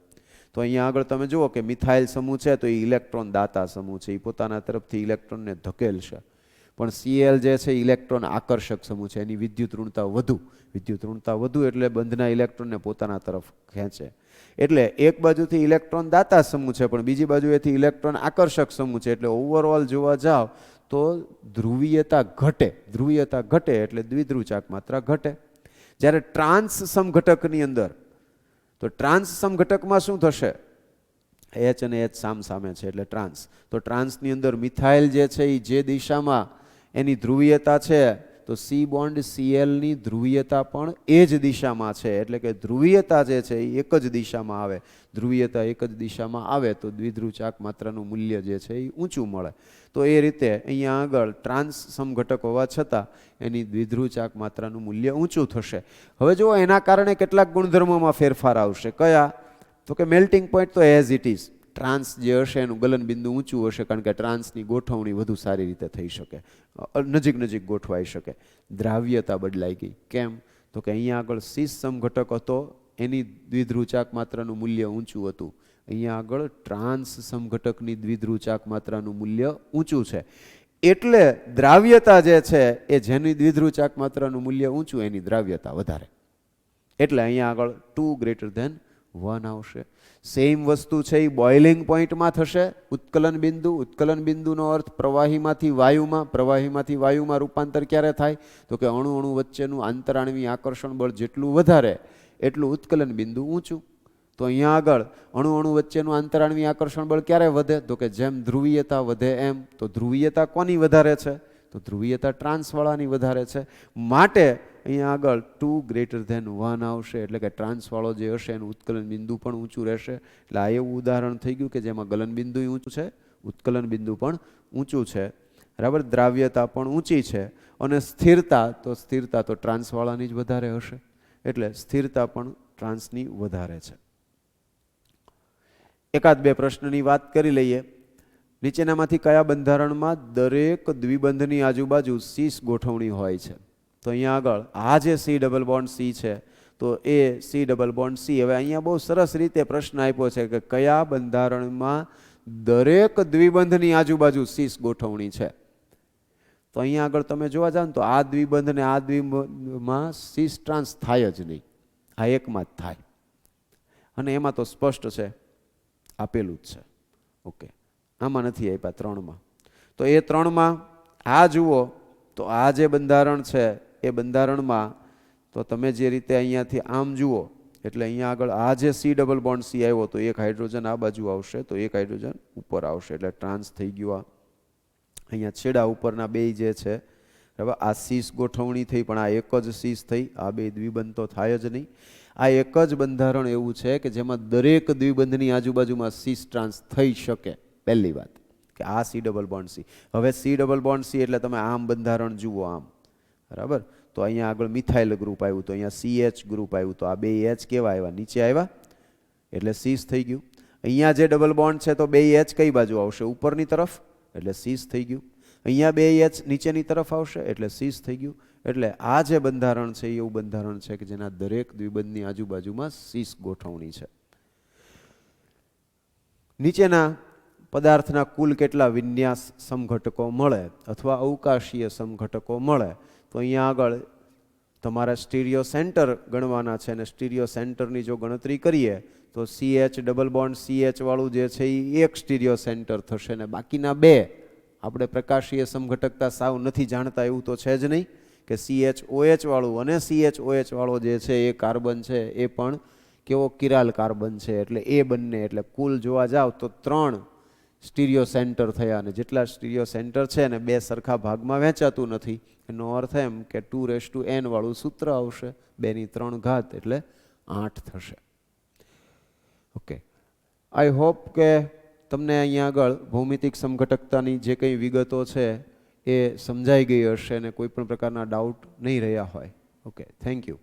તો અહીંયા આગળ તમે જુઓ કે મિથાઇલ સમૂહ છે તો એ ઇલેક્ટ્રોન દાતા સમૂહ છે, એ પોતાના તરફથી ઇલેક્ટ્રોનને ધકેલશે. પણ Cl જે છે ઇલેક્ટ્રોન આકર્ષક સમૂહ છે, એની વિદ્યુત ઋણતા વધુ. વિદ્યુત ઋણતા વધુ એટલે બંધના ઇલેક્ટ્રોનને પોતાના તરફ ખેંચે. એટલે એક બાજુથી ઇલેક્ટ્રોન દાતા સમૂહ છે પણ બીજી બાજુએથી ઇલેક્ટ્રોન આકર્ષક સમૂહ છે, એટલે ઓવરઓલ જોવા જાવ તો ધ્રુવીયતા ઘટે. ધ્રુવીયતા ઘટે એટલે દ્વિધ્રુવ ચાક માત્રા ઘટે. જ્યારે ટ્રાન્સ સમઘટકની અંદર, તો ટ્રાન્સ સમઘટકમાં શું થશે? H અને H સામસામે છે એટલે ટ્રાન્સ. તો ટ્રાન્સની અંદર મિથાઇલ જે છે એ જે દિશામાં એની ધ્રુવીયતા છે તો C બોન્ડ Cl ની ધ્રુવીયતા પણ એ જ દિશામાં છે, એટલે કે ધ્રુવીયતા જે છે એ એક જ દિશામાં આવે. ધ્રુવીયતા એક જ દિશામાં આવે તો દ્વિધ્રુવ ચાક માત્રાનું મૂલ્ય જે છે એ ઊંચું મળે. તો એ રીતે અહીંયા આગળ ટ્રાન્સ સમઘટક હોવા છતાં એની દ્વિધ્રુવ ચાક માત્રાનું મૂલ્ય ઊંચું થશે. હવે જુઓ એના કારણે કેટલાક ગુણધર્મોમાં ફેરફાર આવશે. કયા? તો કે મેલ્ટિંગ પોઈન્ટ તો એઝ ઇટ ઇઝ. ટ્રાન્સ જે હશે એનું ગલન બિંદુ ઊંચું હશે કારણ કે ટ્રાન્સની ગોઠવણી વધુ સારી રીતે થઈ શકે, નજીક નજીક ગોઠવાઈ શકે. દ્રાવ્યતા બદલાઈ ગઈ. કેમ? તો કે અહીંયા આગળ સીસ સમઘટક હતો એની દ્વિધ્રુવ ચાક માત્રાનું મૂલ્ય ઊંચું હતું. અહીંયા આગળ ટ્રાન્સ સમઘટકની દ્વિધ્રુવ ચાક માત્રાનું મૂલ્ય ઊંચું છે. એટલે દ્રાવ્યતા જે છે એ જેની દ્વિધ્રુવ ચાક માત્રાનું મૂલ્ય ઊંચું એની દ્રાવ્યતા વધારે. એટલે અહીંયા આગળ 2 > 1 આવશે. સેમ વસ્તુ છે એ બોઇલિંગ પોઈન્ટમાં થશે. ઉત્કલન બિંદુ, ઉત્કલન બિંદુનો અર્થ પ્રવાહીમાંથી વાયુમાં, પ્રવાહીમાંથી વાયુમાં રૂપાંતર ક્યારે થાય? તો કે અણુ અણુ વચ્ચેનું આંતરાણવી આકર્ષણ બળ જેટલું વધારે એટલું ઉત્કલન બિંદુ ઊંચું. તો અહીંયા આગળ અણુ અણુ વચ્ચેનું આંતરાણવી આકર્ષણ બળ ક્યારે વધે? તો કે જેમ ધ્રુવીયતા વધે એમ. તો ધ્રુવીયતા કોની વધારે છે? તો ધ્રુવીયતા ટ્રાન્સવાળાની વધારે છે. માટે અહીંયા આગળ 2 > 1 આવશે. એટલે કે ટ્રાન્સવાળો જે હશે એનું ઉત્કલન બિંદુ પણ ઊંચું રહેશે. એટલે આ એવું ઉદાહરણ થઈ ગયું કે જેમાં ગલન બિંદુ ઊંચું છે, ઉત્કલન બિંદુ પણ ઊંચું છે, બરાબર. દ્રાવ્યતા પણ ઊંચી છે. અને સ્થિરતા તો ટ્રાન્સવાળાની જ વધારે હશે. એટલે સ્થિરતા પણ ટ્રાન્સની વધારે છે. એકાદ બે પ્રશ્નની વાત કરી લઈએ. નીચેનામાંથી કયા બંધારણમાં દરેક દ્વિબંધની આજુબાજુ સીસ ગોઠવણી હોય છે? તો અહીંયા આગળ આ જે C ડબલ બોન્ડ C છે તો એ C ડબલ બોન્ડ C. હવે અહીંયા બહુ સરસ રીતે પ્રશ્ન આપ્યો છે કે કયા બંધારણમાં દરેક દ્વિબંધની આજુબાજુ સીસ ગોઠવણી છે? તો અહીંયા આગળ તમે જોવા જાવ ને તો આ દ્વિબંધ ને આ દ્વિબંધમાં સીસ ટ્રાન્સ થાય જ નહીં, આ એકમાં જ થાય. અને એમાં તો સ્પષ્ટ છે, આપેલું જ છે. ઓકે, આમાં નથી આપ્યા 3માં. તો એ 3માં આ જુઓ તો આ જે બંધારણ છે એ બંધારણમાં તો તમે જે રીતે અહીંયાથી આમ જુઓ એટલે અહીંયા આગળ આ જે C ડબલ બોન્ડ C આવ્યો તો એક હાઇડ્રોજન આ બાજુ આવશે તો એક હાઇડ્રોજન ઉપર આવશે. એટલે ટ્રાન્સ થઈ ગયું. અહીંયા છેડા ઉપરના બે જે છે હવે આ સીસ ગોઠવણી થઈ પણ આ એક જ સીસ થઈ. આ બે દ્વિબંધ તો થાય જ નહીં. આ એક જ બંધારણ એવું છે કે જેમાં દરેક દ્વિબંધની આજુબાજુમાં સીસ ટ્રાન્સ થઈ શકે. પહેલી વાત કે આ C ડબલ બોન્ડ C. હવે C ડબલ બોન્ડ C એટલે તમે આમ બંધારણ જુઓ આમ, બરાબર. તો અહીંયા આગળ મિથાઇલ ગ્રુપ આવ્યું તો અહીંયા CH ગ્રુપ આવ્યું તો આ બે H કેવા આવ્યા? નીચે આવ્યા એટલે સીસ થઈ ગયું. અહીંયા જે ડબલ બોન્ડ છે તો બે H કઈ બાજુ આવશે? ઉપરની તરફ એટલે સીસ થઈ ગયું. અહીંયા બે H નીચેની તરફ આવશે એટલે સીસ થઈ ગયું. એટલે આ જે બંધારણ છે એ એવું બંધારણ છે કે જેના દરેક દ્વિબંધની આજુબાજુમાં સીસ ગોઠવણી છે. નીચેના પદાર્થના કુલ કેટલા વિન્યાસ સમઘટકો મળે અથવા અવકાશીય સમઘટકો મળે, તો અહીંયા આગળ તમારે સ્ટીરિયો સેન્ટર ગણવાના છે અને સ્ટીરિયો સેન્ટરની જો ગણતરી કરીએ તો CH ડબલ બોન્ડ CH વાળું જે છે એ એક સ્ટીરિયો સેન્ટર થશે ને બાકીના બે આપણે પ્રકાશીય સમઘટકતા સાવ નથી જાણતા એવું તો છે જ નહીં કે CHOH વાળું અને CHOH વાળો જે છે એ કાર્બન છે એ પણ કેવો કિરાલ કાર્બન છે, એટલે એ બંને એટલે કુલ જોવા જાવ તો 3 સ્ટીરિયો સેન્ટર થયા અને જેટલા સ્ટીરિયો સેન્ટર છે ને બે સરખા ભાગમાં વહેંચાતું નથી, એનો અર્થ એમ કે 2n વાળું સૂત્ર આવશે, 2^3 એટલે 8 થશે. ઓકે, આઈ હોપ કે તમને અહીંયા આગળ ભૌમિતિક સમઘટકતાની જે કંઈ વિગતો છે એ સમજાઈ ગઈ હશે અને કોઈ પણ પ્રકારના ડાઉટ નહીં રહ્યા હોય. Okay, thank you.